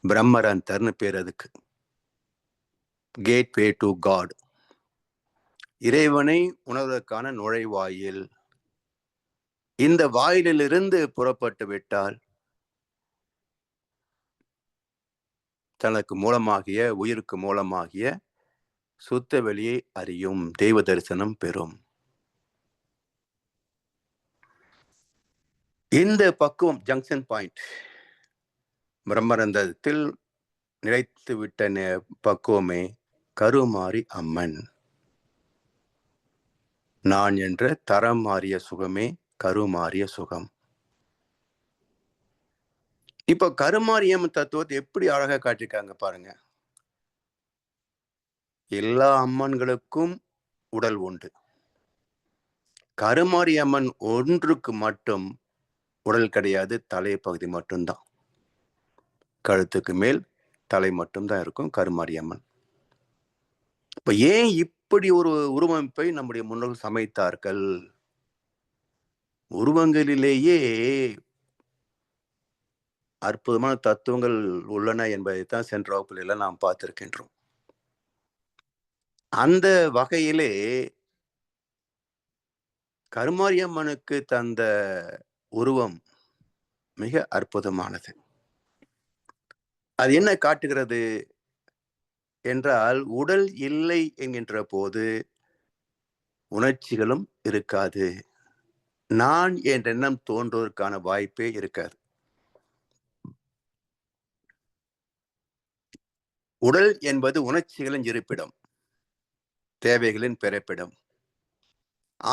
பிரம்மரந்தர்னு பேர் அதுக்கு. Gateway to God. இறைவனை உணர்வதற்கான நுழைவாயில். இந்த வாயிலிருந்து புறப்பட்டு விட்டால் தனக்கு மூலமாகிய உயிருக்கு மூலமாகிய சுத்த வெளியை அறியும், தெய்வ தரிசனம் பெறும். இந்த பக்குவம் ஜங்ஷன் பாயிண்ட் பிரம்மரந்தத்தில் நிலைத்து விட்ட பக்குவமே கருமாரி அம்மன். நான் என்ற தரம் மாறிய சுகமே கருமாறிய சுகம். இப்ப கருமாரியம் தத்துவத்தை எப்படி அழகா காட்டிருக்காங்க பாருங்க. எல்லா அம்மன்களுக்கும் உடல் உண்டு. கருமாரி அம்மன் ஒன்றுக்கு மட்டும் உடல் கிடையாது, தலை பகுதி மட்டும்தான். கழுத்துக்கு மேல் தலை மட்டும்தான் இருக்கும் கருமாரி அம்மன். இப்ப ஏன் இப்படி ஒரு உருவமைப்பை நம்முடைய முன்னோர்கள் சமைத்தார்கள்? உருவங்களிலேயே அற்புதமான தத்துவங்கள் உள்ளன என்பதைத்தான் சென்ற வகுப்பில் நாம் பார்த்திருக்கின்றோம். அந்த வகையிலே கருமாரியம்மனுக்கு தந்த உருவம் மிக அற்புதமானது. அது என்ன காட்டுகிறது என்றால், உடல் இல்லை என்கின்ற போது உணர்ச்சிகளும் இருக்காது, நான் என்ற எண்ணம் தோன்றுவதற்கான வாய்ப்பே இருக்காது. உடல் என்பது உணர்ச்சிகளின் இருப்பிடம், தேவைகளின் பிறப்பிடம்.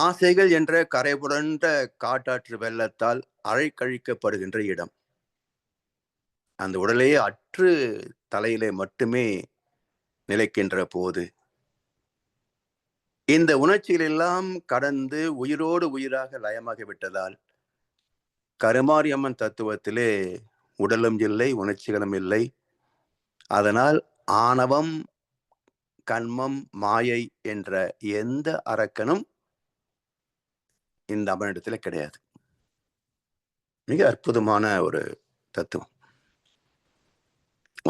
ஆசைகள் என்ற கரைபுரண்ட காட்டாற்று வெள்ளத்தால் அலைக்கழிக்கப்படுகின்ற இடம். அந்த உடலையே அற்று தலையிலே மட்டுமே நிலைக்கின்ற போது இந்த உணர்ச்சிகள் எல்லாம் கடந்து உயிரோடு உயிராக லயமாகி விட்டதால் கருமாரியம்மன் தத்துவத்திலே உடலும் இல்லை, உணர்ச்சிகளும் இல்லை. அதனால் ஆணவம், கண்மம், மாயை என்ற எந்த அரக்கனும் இந்த அம்மனிடத்துல கிடையாது. மிக அற்புதமான ஒரு தத்துவம்.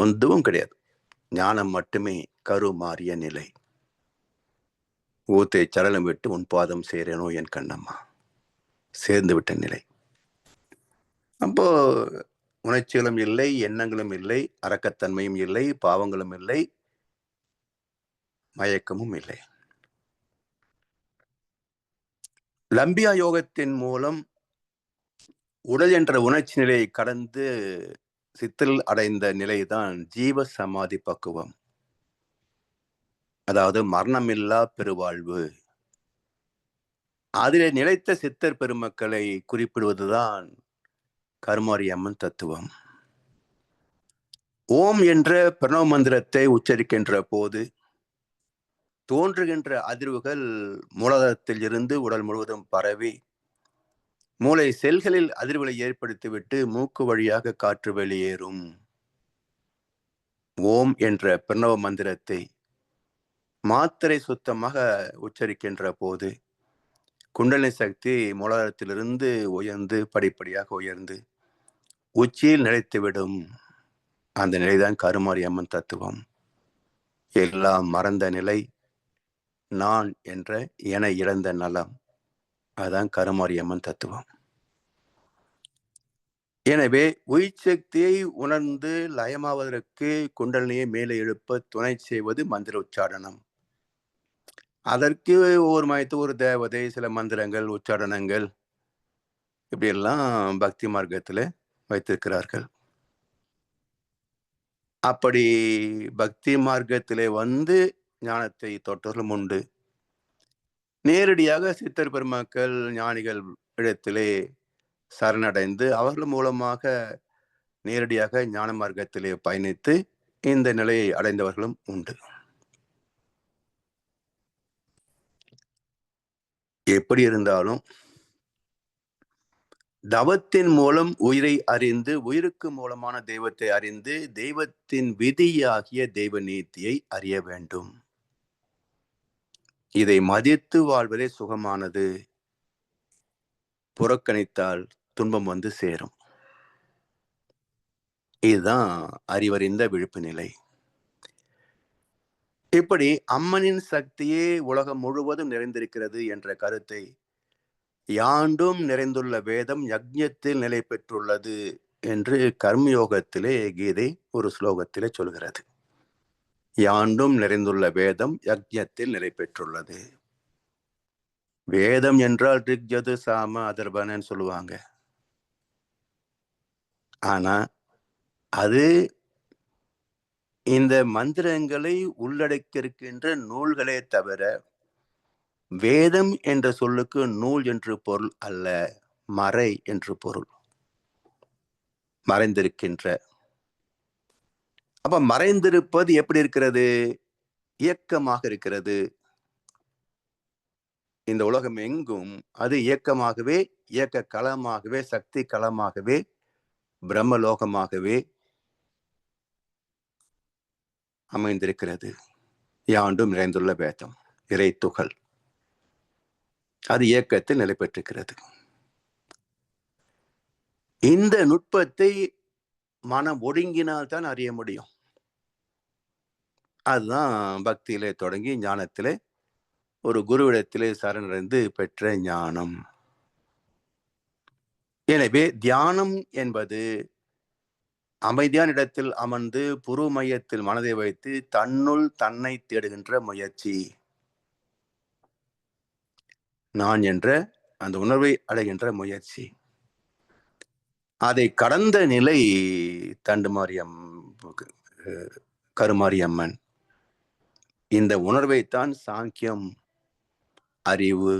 ஒன்றும் கிடையாது, ஞானம் மட்டுமே கருமாறிய நிலை. ஊத்தை சரளம் விட்டு உன் பாதம் சேரேனோ என் கண்ணம்மா, சேர்ந்து விட்ட நிலை. அப்போ உணர்ச்சிகளும் இல்லை, எண்ணங்களும் இல்லை, அரக்கத்தன்மையும் இல்லை, பாவங்களும் இல்லை, மயக்கமும் இல்லை. லம்பியா யோகத்தின் மூலம் உடல் என்ற உணர்ச்சி நிலையை கடந்து சித்தல் அடைந்த நிலைதான் ஜீவ சமாதி பக்குவம். அதாவது மரணமில்லா பெருவாழ்வு. அதிலே நிலைத்த சித்தர் பெருமக்களை குறிப்பிடுவதுதான் கருமாரியம்மன் தத்துவம். ஓம் என்ற பிரணவ மந்திரத்தை உச்சரிக்கின்ற போது தோன்றுகின்ற அதிர்வுகள் மூலாதாரத்தில் இருந்து உடல் முழுவதும் பரவி மூளை செல்களில் அதிர்வுகளை ஏற்படுத்திவிட்டு மூக்கு வழியாக காற்று வெளியேறும். ஓம் என்ற பிரணவ மந்திரத்தை மாத்திரை சுத்தமாக உச்சரிக்கின்ற போது குண்டலினி சக்தி மூலாதாரத்திலிருந்து உயர்ந்து படிப்படியாக உயர்ந்து உச்சியில் நிலைத்துவிடும். அந்த நிலைதான் கருமாரி அம்மன் தத்துவம். எல்லாம் மறந்த நிலை, நான் என்ற என இழந்த நலம், அதான் கருமாரி அம்மன் தத்துவம். எனவே உயிர்சக்தியை உணர்ந்து லயமாவதற்கு குண்டலினியை மேலே எழுப்ப துணை செய்வது மந்திர உச்சாடனம். அதற்கு ஒவ்வொரு மையத்து ஒரு தேவதை, சில மந்திரங்கள், உச்சாடனங்கள் இப்படியெல்லாம் பக்தி மார்க்கத்தில் வைத்திருக்கிறார்கள். அப்படி பக்தி மார்க்கத்திலே வந்து ஞானத்தை தொட்டவர்களும் உண்டு. நேரடியாக சித்தர் பெருமக்கள் ஞானிகள் இடத்திலே சரணடைந்து அவர்கள் மூலமாக நேரடியாக ஞான மார்க்கத்திலே பயணித்து இந்த நிலையை அடைந்தவர்களும் உண்டு. எப்படி இருந்தாலும் தவத்தின் மூலம் உயிரை அறிந்து, உயிருக்கு மூலமான தெய்வத்தை அறிந்து, தெய்வத்தின் விதியாகிய தெய்வ நீதியை அறிய வேண்டும். இதை மதித்து வாழ்வதே சுகமானது. புறக்கணித்தால் துன்பம் வந்து சேரும். இதுதான் அறிவறிந்த விழிப்பு நிலை. இப்படி அம்மனின் சக்தியே உலகம் முழுவதும் நிறைந்திருக்கிறது என்ற கருத்தை யாண்டும் நிறைந்துள்ள வேதம் யக்ஞத்தில் நிலை பெற்றுள்ளது என்று கர்மயோகத்திலே கீதை ஒரு ஸ்லோகத்திலே சொல்கிறது. யாண்டும் நிறைந்துள்ள வேதம் யக்ஞத்தில் நிலை பெற்றுள்ளது. வேதம் என்றால் ரிக்ஜது சாம அதர்வனன்னு சொல்லுவாங்க. ஆனா அது இந்த மந்திரங்களை உள்ளடக்கியிருக்கின்ற நூல்களே தவிர வேதம் என்ற சொல்லுக்கு நூல் என்று பொருள் அல்ல, மறை என்று பொருள். மறைந்திருக்கின்ற. அப்ப மறைந்திருப்பது எப்படி இருக்கிறது? இயக்கமாக இருக்கிறது. இந்த உலகம் எங்கும் அது இயக்கமாகவே, இயக்க களமாகவே, சக்தி களமாகவே, பிரம்மலோகமாகவே அமைந்திருக்கிறது. யாண்டும் நிறைந்துள்ள வேதம், இறை துகள், அது இயக்கத்தில் நிலை பெற்றிருக்கிறது. இந்த நுட்பத்தை மனம் ஒடுங்கினால்தான் அறிய முடியும். அதுதான் பக்தியிலே தொடங்கி ஞானத்திலே ஒரு குருவிடத்திலே சரணடைந்து பெற்ற ஞானம். எனவே தியானம் என்பது அமைதியான இடத்தில் அமர்ந்து புரு மையத்தில் மனதை வைத்து தன்னுள் தன்னை தேடுகின்ற முயற்சி. நான் என்ற அந்த உணர்வை அடைகின்ற முயற்சி. அதை கடந்த நிலை தண்டுமாரியம் கருமாரியம்மன். இந்த உணர்வைத்தான் சாங்கியம், அறிவு,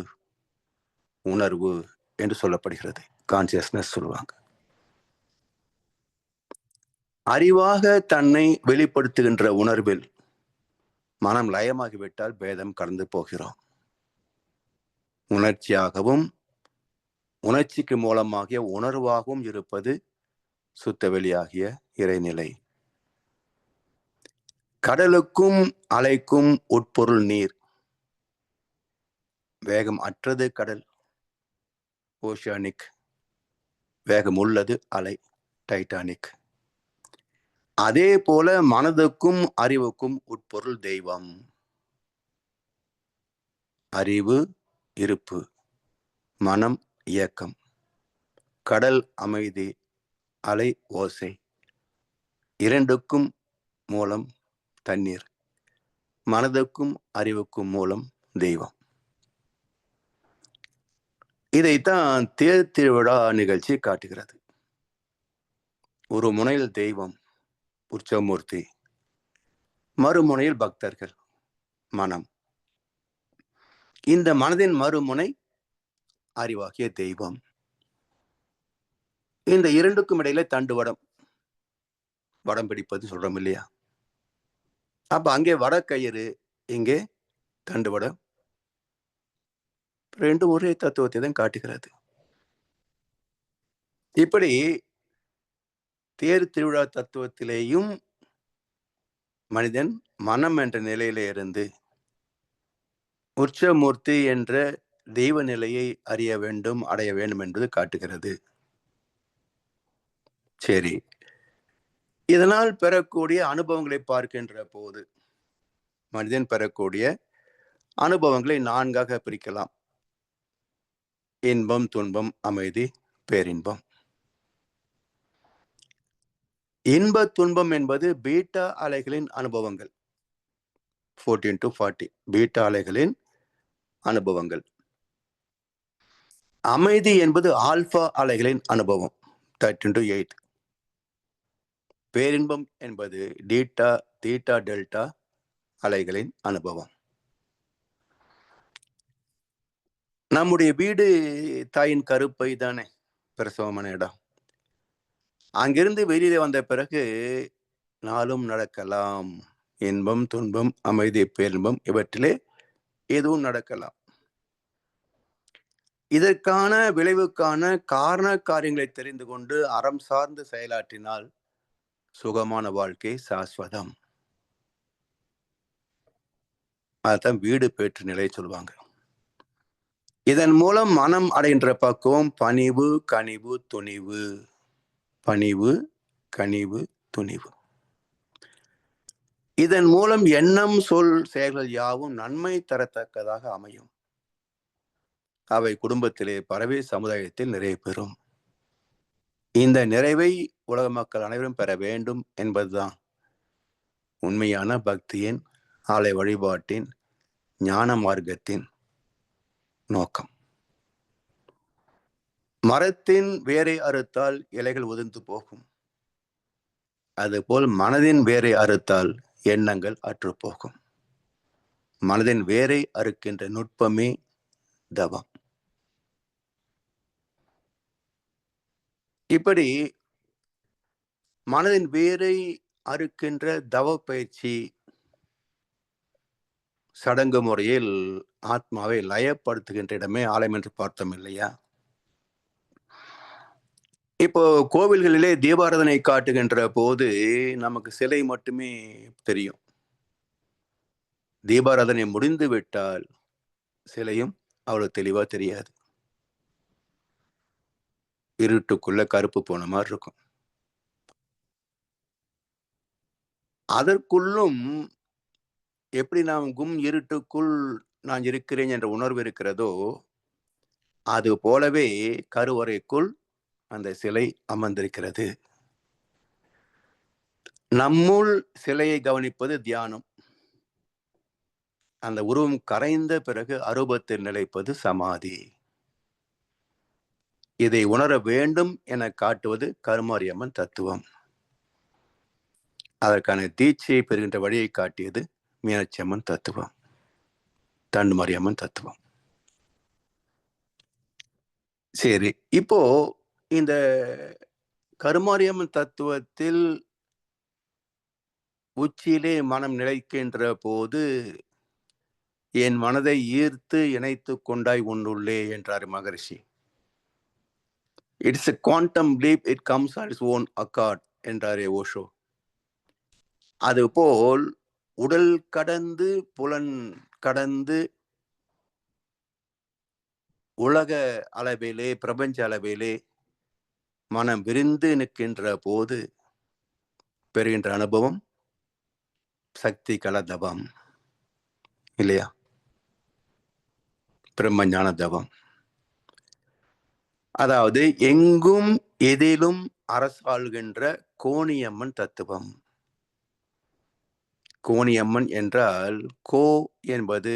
உணர்வு என்று சொல்லப்படுகிறது. கான்சியஸ்னஸ் சொல்லுவாங்க. அறிவாக தன்னை வெளிப்படுத்துகின்ற உணர்வில் மனம் லயமாகிவிட்டால் பேதம் கடந்து போகிறோம். உணர்ச்சியாகவும் உணர்ச்சிக்கு மூலமாகிய உணர்வாகவும் இருப்பது சுத்த வெளியாகிய இறைநிலை. கடலுக்கும் அலைக்கும் உட்பொருள் நீர். வேகம் அற்றது கடல், ஓஷியானிக். வேகம் உள்ளது அலை, டைட்டானிக். அதே போல மனதுக்கும் அறிவுக்கும் உட்பொருள் தெய்வம். அறிவு இருப்பு, மனம் இயக்கம், கடல் அமைதி, அலை ஓசை. இரண்டுக்கும் மூலம் தண்ணீர். மனதுக்கும் அறிவுக்கும் மூலம் தெய்வம். இதைத்தான் தேர் திருவிழா நிகழ்ச்சி காட்டுகிறது. ஒரு முனையில் தெய்வம் உற்சவமூர்த்தி, மறுமுனையில் பக்தர்கள், மனம். இந்த மனதின் மறுமுனை அறிவாகிய தெய்வம். இந்த இரண்டுக்கும் இடையில தண்டுவடம், வடம் பிடிப்பது சொல்றோம் இல்லையா? அப்ப அங்கே வடக்கயிறு, இங்கே தண்டுவடம். ரெண்டும் ஒரே தத்துவத்தை தான் காட்டுகிறது. இப்படி தேர் திருவிழா தத்துவத்திலேயும் மனிதன் மனம் என்ற நிலையில இருந்து உற்சமூர்த்தி என்ற தெய்வ நிலையை அறிய வேண்டும், அடைய வேண்டும் என்பது காட்டுகிறது. சரி, இதனால் பெறக்கூடிய அனுபவங்களை பார்க்கின்ற போது மனிதன் பெறக்கூடிய அனுபவங்களை 4ஆக பிரிக்கலாம். இன்பம், துன்பம், அமைதி, பேரின்பம். இன்ப துன்பம் என்பது பீட்டா அலைகளின் அனுபவங்கள். 14 to 40 பீட்டா அலைகளின் அனுபவங்கள். அமைதி என்பது ஆல்பா அலைகளின் அனுபவம். 13 to 8. பேரின்பம் என்பது டீட்டா, தீட்டா, டெல்டா அலைகளின் அனுபவம். நம்முடைய வீடு தாயின் கருப்பை தானே பிரசவமான இடம். அங்கிருந்து வெளியில வந்த பிறகு நாளும் நடக்கலாம். இன்பம், துன்பம், அமைதி, பேரின்பம் இவற்றிலே எதுவும் நடக்கலாம். இதற்கான விளைவுக்கான காரண காரியங்களை தெரிந்து கொண்டு அறம் சார்ந்து செயலாற்றினால் சுகமான வாழ்க்கை சாஸ்வதம். அதான் வீடு பேற்று நிலை சொல்லுவாங்க. இதன் மூலம் மனம் அடைகின்ற பக்குவம் பணிவு, கனிவு, துணிவு. பணிவு, கனிவு, துணிவு. இதன் மூலம் எண்ணம், சொல், செயல்கள் யாவும் நன்மை தரத்தக்கதாக அமையும். அவை குடும்பத்திலே பரவி சமுதாயத்தில் நிறைவு பெறும். இந்த நிறைவை உலக மக்கள் அனைவரும் பெற வேண்டும் என்பதுதான் உண்மையான பக்தியின், ஆலய வழிபாட்டின், ஞான மார்க்கத்தின் நோக்கம். மரத்தின் வேரை அறுத்தால் இலைகள் உதிர்ந்து போகும். அதுபோல் மனதின் வேரை அறுத்தால் எண்ணங்கள் அற்று போகும். மனதின் வேரை அறுக்கின்ற நுட்பமே தவம். இப்படி மனதின் வேரை அறுக்கின்ற தவ பயிற்சி சடங்கு முறையில் ஆத்மாவை லயப்படுத்துகின்ற இடமே ஆலயம் என்று பார்த்தோம் இல்லையா? இப்போ கோவில்களிலே தீபாராதனை காட்டுகின்ற போது நமக்கு சிலை மட்டுமே தெரியும். தீபாராதனை முடிந்து விட்டால் சிலையும் அவ்வளவு தெளிவா தெரியாது. இருட்டுக்குள்ள கருப்பு போன மாதிரி இருக்கும். அதற்குள்ளும் எப்படி நாம் இருட்டுக்குள் நான் இருக்கிறேன் என்ற உணர்வு இருக்கிறதோ அது போலவே கருவறைக்குள் அந்த சிலை அமர்ந்திருக்கிறது. நம்முள் சிலையை கவனிப்பது தியானம். அந்த உருவம் கரைந்த பிறகு அரூபத்தில் நிலைப்பது சமாதி. இதை உணர வேண்டும் என காட்டுவது கருமாரியம்மன் தத்துவம். அதற்கான தீட்சையை பெறுகின்ற வழியை காட்டியது மீனாட்சி அம்மன் தத்துவம், தண்டுமாரியம்மன் தத்துவம். சரி, இப்போ இந்த கருமாரியம்மன் தத்துவத்தில் உச்சியிலே மனம் நிலைக்கின்ற போது என் மனதை ஈர்த்து இணைத்து கொண்டாய் உன்னுள்ளே என்றார் Maharishi. It's a quantum leap, it comes on its own accord என்றாரே ஓஷோ. அதுபோல் உடல் கடந்து புலன் கடந்து உலக அளவிலே பிரபஞ்ச அளவிலே மனம் விரிந்து நிற்கின்ற போது பெறுகின்ற அனுபவம் சக்தி கலதவம் இல்லையா? பிரம்மஞான தவம். அதாவது எங்கும் எதிலும் அரசாள்கின்ற கோணியம்மன் தத்துவம். கோணியம்மன் என்றால் கோ என்பது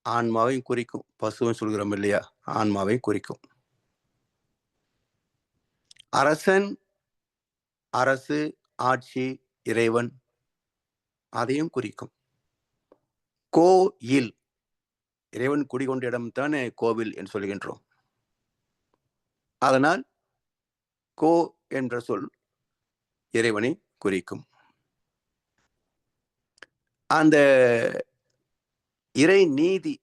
ஆன்மாவை குறிக்கும். பசுவும் சொல்கிறோம் இல்லையா? ஆன்மாவை குறிக்கும். அரசன், அரசு, ஆட்சி, இறைவன் அதையும் குறிக்கும். கோயில், இறைவன் குடிகொண்ட இடம் தானே கோவில் என்று சொல்கின்றோம். அதனால் கோ என்ற சொல் இறைவனை குறிக்கும். அந்த இறை நீதி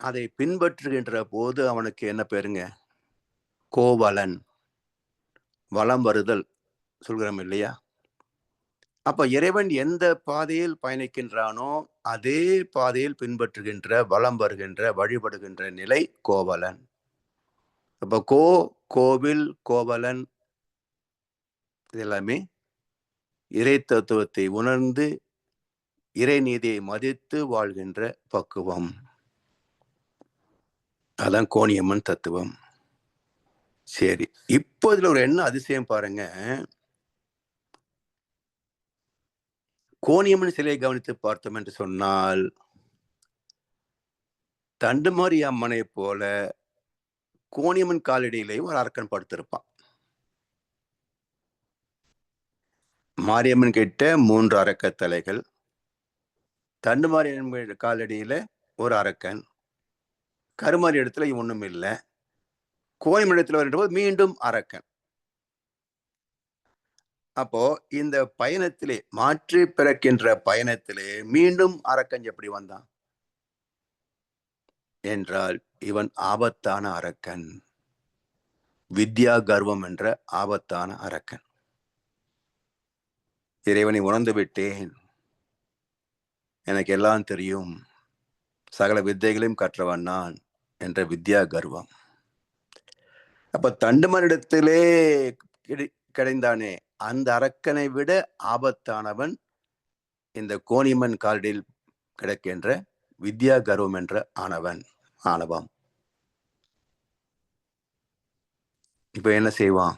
அதை பின்பற்றுகின்ற போது அவனுக்கு என்ன பேருங்க? கோவலன். வலம் வருதல் சொல்கிறோம் இல்லையா? அப்ப இறைவன் எந்த பாதையில் பயணிக்கின்றானோ அதே பாதையில் பின்பற்றுகின்ற, வலம் வருகின்ற, வழிபடுகின்ற நிலை கோவலன். அப்ப கோவில், கோவலன் இது எல்லாமே இறை தத்துவத்தை உணர்ந்து இறைநீதியை மதித்து வாழ்கின்ற பக்குவம். அதான் கோணியம்மன் தத்துவம். சரி, இப்போ இதுல ஒரு என்ன அதிசயம் பாருங்க. கோணியம்மன் சிலையை கவனித்து பார்த்தோம் என்று சொன்னால், தண்டுமாரி அம்மனை போல கோணியம்மன் காலடியிலே ஒரு அரக்கன் படுத்திருப்பான். மாரியம்மன் கிட்ட 3 அரக்க தலைகள், தண்டுமாரியம்மன் காலடியில ஒரு அரக்கன், கருமாரி இடத்துல ஒண்ணும் இல்லை, கோணியம்மன் இடத்துல வரும்போது மீண்டும் அரக்கன். அப்போ இந்த பயணத்திலே மாற்றி பிறக்கின்ற பயணத்திலே மீண்டும் அரக்கன் எப்படி வந்தான் என்றால், இவன் ஆபத்தான அரக்கன், வித்யா கர்வம் என்ற ஆபத்தான அரக்கன். இறைவனை உணர்ந்து விட்டேன், எனக்கு எல்லாம் தெரியும், சகல வித்தைகளையும் கற்றவன் நான் என்ற வித்யா கர்வம். அப்ப தண்டுமனிடத்திலே கிடைந்தானே அந்த அரக்கனை விட ஆபத்தானவன் இந்த கோணிமன் காலடியில் கிடக்கின்ற வித்யா கர்வம் என்ற ஆணவம். இப்ப என்ன செய்வான்?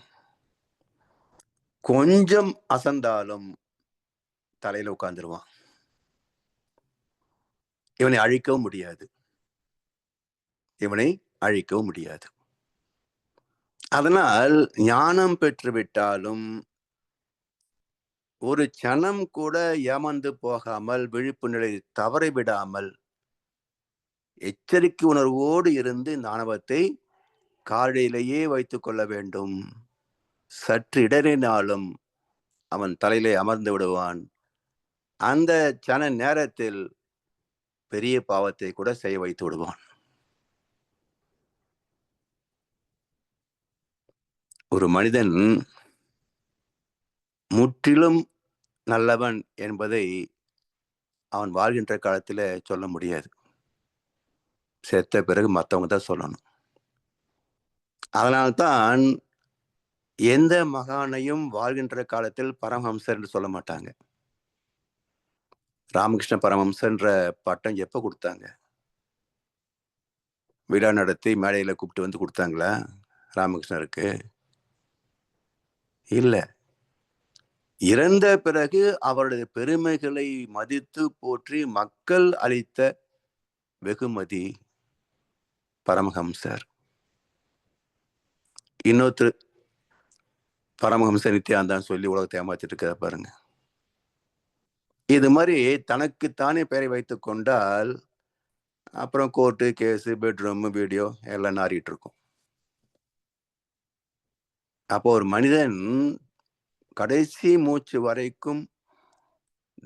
கொஞ்சம் அசந்தாலும் தலையில உட்கார்ந்துருவான். இவனை அழிக்கவும் முடியாது. அதனால் ஞானம் பெற்றுவிட்டாலும் ஒரு சனம் கூட ஏமாந்து போகாமல், விழிப்பு நிலை தவறிவிடாமல், எச்சரிக்கை உணர்வோடு இருந்து இந்த ஆணவத்தை காலையிலேயே வைத்துக் கொள்ள வேண்டும். சற்று இடறினாலும் அவன் தலையிலே அமர்ந்து விடுவான். அந்த சன நேரத்தில் பெரிய பாவத்தை கூட செய்ய வைத்து விடுவான். ஒரு மனிதன் முற்றிலும் நல்லவன் என்பதை அவன் வாழ்கின்ற காலத்துல சொல்ல முடியாது. செத்த பிறகு மற்றவங்க தான் சொல்லணும். அதனால்தான் எந்த மகானையும் வாழ்கின்ற காலத்தில் பரமஹம்சர் என்று சொல்ல மாட்டாங்க. ராமகிருஷ்ண பரமஹம்சன்ற பட்டம் எப்ப கொடுத்தாங்க? விழா நடத்தி மேடையில கூப்பிட்டு வந்து கொடுத்தாங்களா ராமகிருஷ்ணருக்கு? இல்ல. இறந்த பிறகு அவருடைய பெருமைகளை மதித்து போற்றி மக்கள் அளித்த வெகுமதி பரமஹம்சர். இன்னொருத்தர் பரமஹம்ச நித்யானந்தான்னு சொல்லி உலகத்தை ஏமாத்திட்டு இருக்க பாருங்க. இது மாதிரி தனக்குத்தானே பெயரை வைத்துக் கொண்டால் அப்புறம் கோர்ட்டு, கேஸு, பெட்ரூம், வீடியோ எல்லாம் நாறிட்டு இருக்கும். அப்போ ஒரு மனிதன் கடைசி மூச்சு வரைக்கும்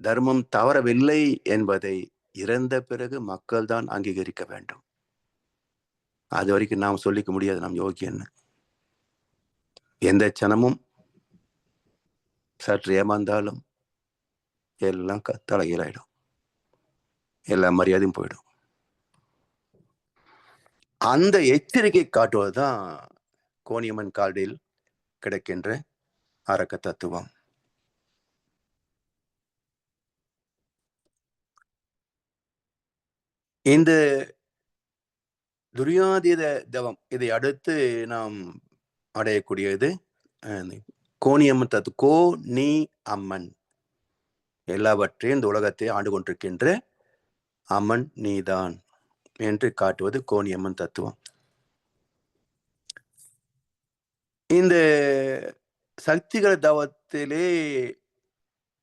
தர்மம் தவறவில்லை என்பதை இறந்த பிறகு மக்கள் தான் அங்கீகரிக்க வேண்டும். அது வரைக்கும் நாம் சொல்லிக்க முடியாது நாம் யோகியன்னு. எந்த சனமும் சற்று ஏமாந்தாலும் எல்லாம் தலைகீழாயிடும், எல்லா மரியாதையும் போயிடும். அந்த எச்சரிக்கை காட்டுவதுதான் கோணியம்மன் காலடியில் கிடைக்கின்ற அரக்க தத்துவம். இந்த துரியாதீத தவம் இதை அடுத்து நாம் அடையக்கூடியது கோணியம்மன் தத்துவம். கோ நீ அம்மன், எல்லாவற்றையும் இந்த உலகத்தை ஆண்டு கொண்டிருக்கின்ற அம்மன் நீதான் என்று காட்டுவது கோணியம்மன் தத்துவம். இந்த சக்திகள் தவத்திலே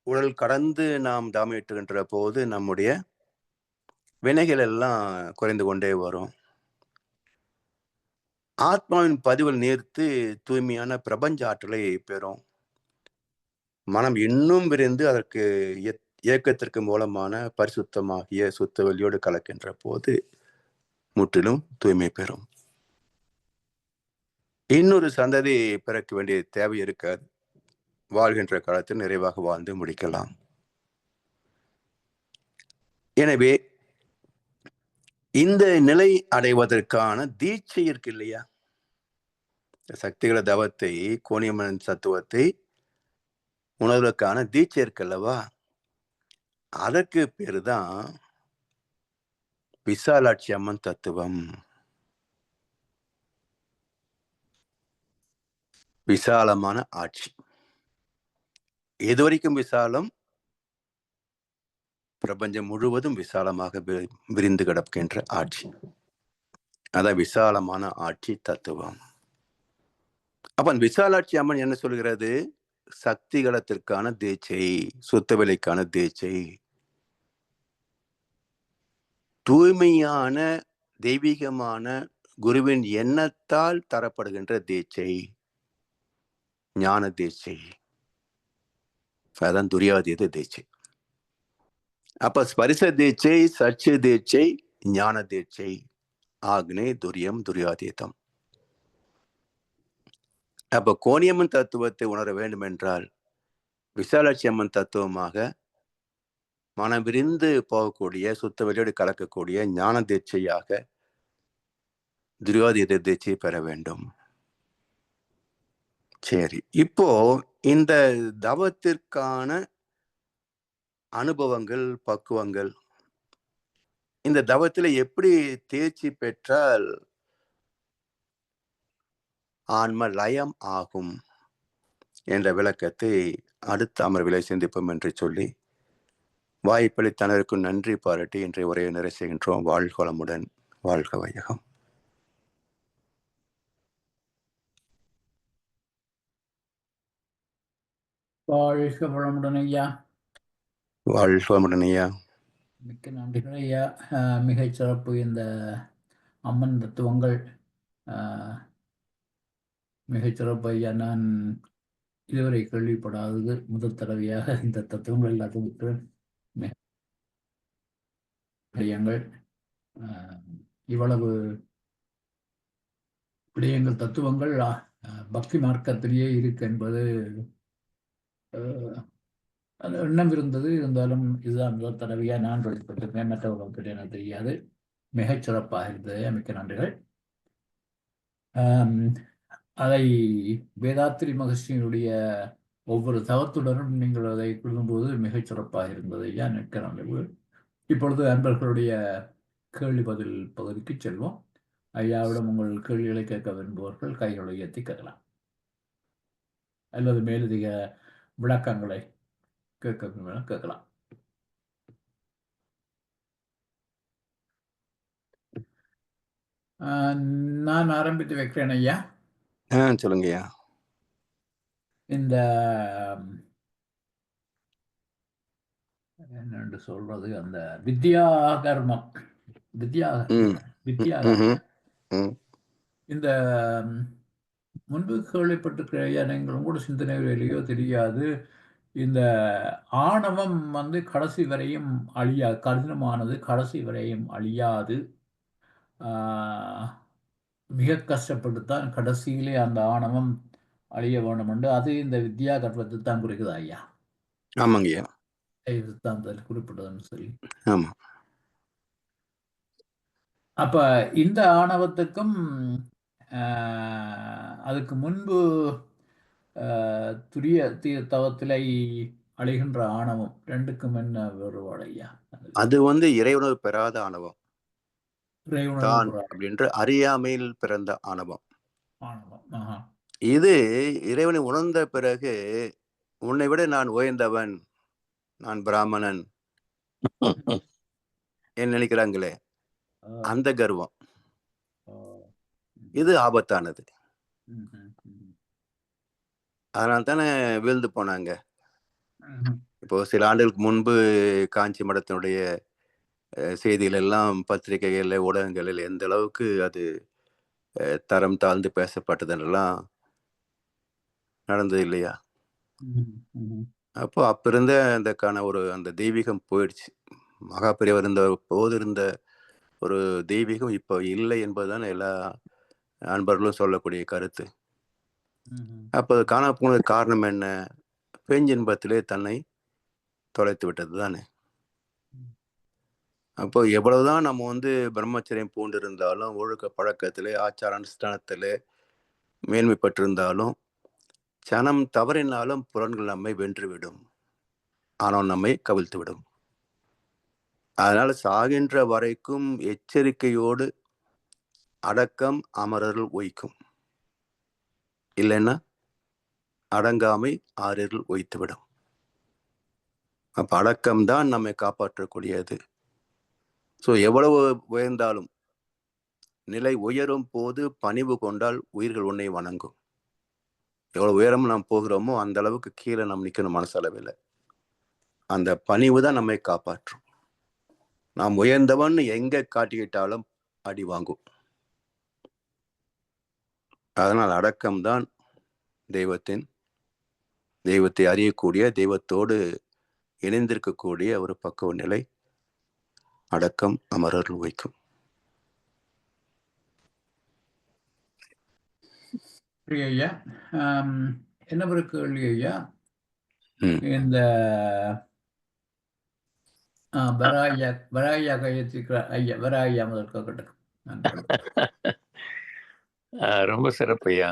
உடல் கடந்து நாம் தாமிட்டுகின்ற போது நம்முடைய வினைகள் எல்லாம் குறைந்து கொண்டே வரும். ஆத்மாவின் பதிவில் நேர்த்து தூய்மையான பிரபஞ்ச ஆற்றலை பெறும். மனம் இன்னும் விரைந்து அதற்கு இயக்கத்திற்கு மூலமான பரிசுத்தமாகிய சுத்த வெளியோடு கலக்கின்ற போது முற்றிலும் தூய்மை பெறும். இன்னொரு சந்ததி பிறக்க வேண்டிய தேவை இருக்காது. வாழ்கின்ற காலத்தில் நிறைவாக வாழ்ந்து முடிக்கலாம். எனவே இந்த நிலை அடைவதற்கான தீட்சை இருக்கு இல்லையா? சக்திகள தவத்தை, கோணியம்மன் தத்துவத்தை உணர்வதற்கான தீட்சை இருக்கு அல்லவா? அதற்கு பேருதான் விசாலாட்சி அம்மன் தத்துவம். விசாலமான ஆட்சி. எதுவரைக்கும் விசாலம்? பிரபஞ்சம் முழுவதும் விசாலமாக விரிந்து கிடக்கின்ற ஆட்சி. அதான் விசாலமான ஆட்சி தத்துவம். அப்ப விசாலாட்சி அம்மன் என்ன சொல்கிறது? சக்திகளத்திற்கான தீட்சை, சுத்தவெளிக்கான தீட்சை, தூய்மையான தெய்வீகமான குருவின் எண்ணத்தால் தரப்படுகின்ற தீட்சை, ஞான தீட்சை. அதான் துரியாதீத தீட்சை. அப்ப ஸ்பரிச தீட்சை, சர்ச்சை தீட்சை, ஞான தீட்சை, ஆக்னே துரியம் துரியாதீதம். அப்ப கோணியம்மன் தத்துவத்தை உணர வேண்டும் என்றால் விசாலாட்சி அம்மன் தத்துவமாக மனம் விரிந்து போகக்கூடிய, சுத்த வெளியோடு கலக்கக்கூடிய ஞான தீட்சையாக துரியாதீத தீட்சையை பெற வேண்டும். சரி, இப்போ இந்த தவத்திற்கான அனுபவங்கள், பக்குவங்கள், இந்த தவத்தில் எப்படி தேர்ச்சி பெற்றால் ஆன்ம லயம் ஆகும் என்ற விளக்கத்தை அடுத்த அமர்விலை சிந்திப்போம் என்று சொல்லி வாய்ப்பளித்தனருக்கு நன்றி பாராட்டி இன்றைய உரையை நிறைவு செய்கின்றோம். வாழ்க வளமுடன், வாழ்க வையகம். வாழ்க வளமுடன் ஐயா. வாழ்க வளமுடன் ஐயா. மிக்க நன்றிகள் ஐயா. மிகச் சிறப்பு. இந்த அம்மன் தத்துவங்கள் மிகச்சிறப்பு ஐயா. நான் இதுவரை கேள்விப்படாதது முதல் தடவையாக இந்த தத்துவங்கள் எல்லாத்துக்கும் விடயங்கள், இவ்வளவு விடயங்கள் தத்துவங்கள் பக்தி மார்க்கத்திலேயே இருக்கு என்பது அந்த எண்ணம் இருந்தது. இருந்தாலும் இதுதான் முதல் தடவையாக நான் வெளிப்பட்டிருக்கேன். மற்றவர்களுக்கு எனக்கு தெரியாது. மிகச் சிறப்பாக இருந்தது. மிக்க நன்றிகள். அதை வேதாத்திரி மகர்ஷியினுடைய ஒவ்வொரு தவத்துடனும் நீங்கள் அதை கூறும்போது மிகச் சிறப்பாக இருந்தது ஐயா. மிக்க நன்றி. இப்பொழுது அன்பர்களுடைய கேள்வி பதில் பகுதிக்கு செல்வோம். ஐயாவிடம் உங்கள் கேள்விகளை கேட்க விரும்புபவர்கள் கைகளை உயர்த்தி கேட்கலாம், அல்லது மேலதிக விளக்கங்களை கேட்கலாம். நான் ஆரம்பித்து வைக்கிறேன் ஐயா. சொல்லுங்க ஐயா. இந்த என்னென்று சொல்றது, அந்த வித்யாகர்மம், இந்த முன்பு கேள்விப்பட்டிருக்கிற ஐயா, நீங்கள் கூட சிந்தனையிலேயோ தெரியாது, இந்த ஆணவம் கடைசி வரையும் அழியாது, கடினமானது, கடைசி வரையும் அழியாது, மிக கஷ்டப்பட்டுத்தான் கடைசியிலே அந்த ஆணவம் அழிய வேண்டும் என்று, அது இந்த வித்யா கர்வத்தை தான் குறிக்குதா ஐயா? ஆமாங்க ஐயா, இதுதான் குறிப்பிட்டதுன்னு சொல்லி. ஆமா. அப்ப இந்த ஆணவத்துக்கும் அதுக்கு முன்பு துரிய தவத்திலை அழிகின்ற ஆணவம் ரெண்டுக்கும் என்ன வேறுபாடு ஐயா? அது இறையுணர்வு பெறாத ஆணவம் தான் அப்படின்ற அறியாமையில் பிறந்த ஆணவம். இது இறைவனை உணர்ந்த பிறகு உன்னை விட நான் உயர்ந்தவன், நான் பிராமணன் என்ன நினைக்கிறாங்களே, அந்த கர்வம், இது ஆபத்தானது. அதனால தானே வீழ்ந்து போனாங்க. இப்போ சில ஆண்டுகளுக்கு முன்பு காஞ்சி மடத்தினுடைய செய்திகள் எல்லாம் பத்திரிகைகளில், ஊடகங்களில் எந்த அளவுக்கு அது தரம் தாழ்ந்து பேசப்பட்டதெல்லாம் நடந்தது இல்லையா? அப்போ அப்ப இருந்த அந்த தெய்வீகம் போயிடுச்சு. மகாபெரியவர் இருந்த போது இருந்த ஒரு தெய்வீகம் இப்போ இல்லை என்பதுதான் எல்லா அன்பர்களும் சொல்லக்கூடிய கருத்து. அப்போ காண போனது காரணம் என்ன? பேஞ்சின்பத்திலே தன்னை தொலைத்து விட்டது தானே. அப்போ எவ்வளவுதான் நம்ம வந்து பிரம்மச்சரியம் பூண்டிருந்தாலும், ஒழுக்க பழக்கத்திலே, ஆச்சார அனுஷ்டானத்திலே மேன்மை பெற்றிருந்தாலும், சனம் தவறினாலும் புலன்கள் நம்மை வென்றுவிடும். ஆனால் நம்மை கவிழ்த்துவிடும். அதனால சாகின்ற வரைக்கும் எச்சரிக்கையோடு அடக்கம் அமரருள் உய்க்கும். இல்லைன்னா அடங்காமை ஆறிருள் உய்த்துவிடும். அப்ப அடக்கம்தான் நம்மை காப்பாற்றக்கூடியது. ஸோ எவ்வளவு உயர்ந்தாலும் நிலை உயரும் போது பணிவு கொண்டால் உயிர்கள் உன்னை வணங்கும். எவ்வளவு உயரம் நாம் போகிறோமோ அந்த அளவுக்கு கீழே நாம் நிற்கணும் மனசளவில். அந்த பணிவு தான் நம்மை காப்பாற்றும். நாம் உயர்ந்தவன் எங்க காட்டிக்கிட்டாலும் அடி வாங்கும். அதனால் அடக்கம்தான் தெய்வத்தை அறியக்கூடிய, தெய்வத்தோடு இணைந்திருக்கக்கூடிய ஒரு பக்குவ நிலை. அடக்கம் அமரருள் உய்க்கும். ஐயா, என்ன ஒரு கேள்வி ஐயா, இந்த வராயா கையத்திருக்கிற ஐயா, வராயா முதல் கேட்கட்டும். ரொம்ப சிறப்பையா.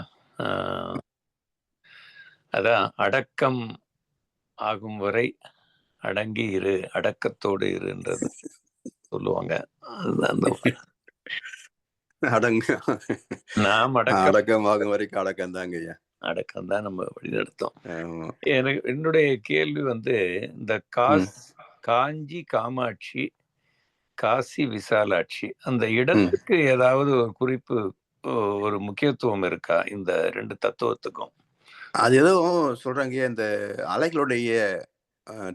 அதான் அடக்கம் ஆகும் வரை அடங்கி இரு, அடக்கத்தோடு இருன்றது சொல்லுவாங்க. நாம் அடக்கமாகும் வரைக்கும் அடக்கம் தாங்க ஐயா. அடக்கம் தான் நம்ம வழிநடத்தோம். எனக்கு என்னுடைய கேள்வி வந்து இந்த காஞ்சி காமாட்சி, காசி விசாலாட்சி, அந்த இடத்துக்கு ஏதாவது ஒரு குறிப்பு, ஒரு முக்கியத்துவம் இருக்கா இந்த ரெண்டு தத்துவத்துக்கும்? அது எதுவும் சொல்றாங்க, இந்த அலைகளுடைய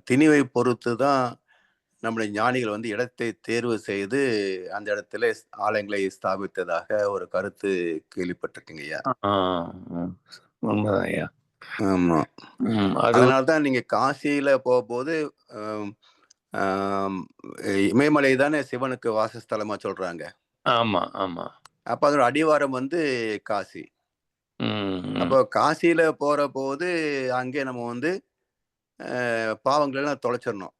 திணிவை பொறுத்து தான் நம்முடைய ஞானிகள் வந்து இடத்தை தேர்வு செய்து அந்த இடத்துல ஆலயங்களை ஸ்தாபித்ததாக ஒரு கருத்து கேள்விப்பட்டிருக்கீங்க ஐயா. உண்மைதான் ஐயா. ஆமா. அதனால்தான் நீங்க காசியில போகும்போது இமயமலை தானே சிவனுக்கு வாசஸ்தலமா சொல்றாங்க. ஆமா ஆமா. அப்ப அதோட அடிவாரம் வந்து காசி. அப்போ காசியில போற போது அங்கே நம்ம வந்து பாவங்கள் எல்லாம் தொலைச்சிடணும்.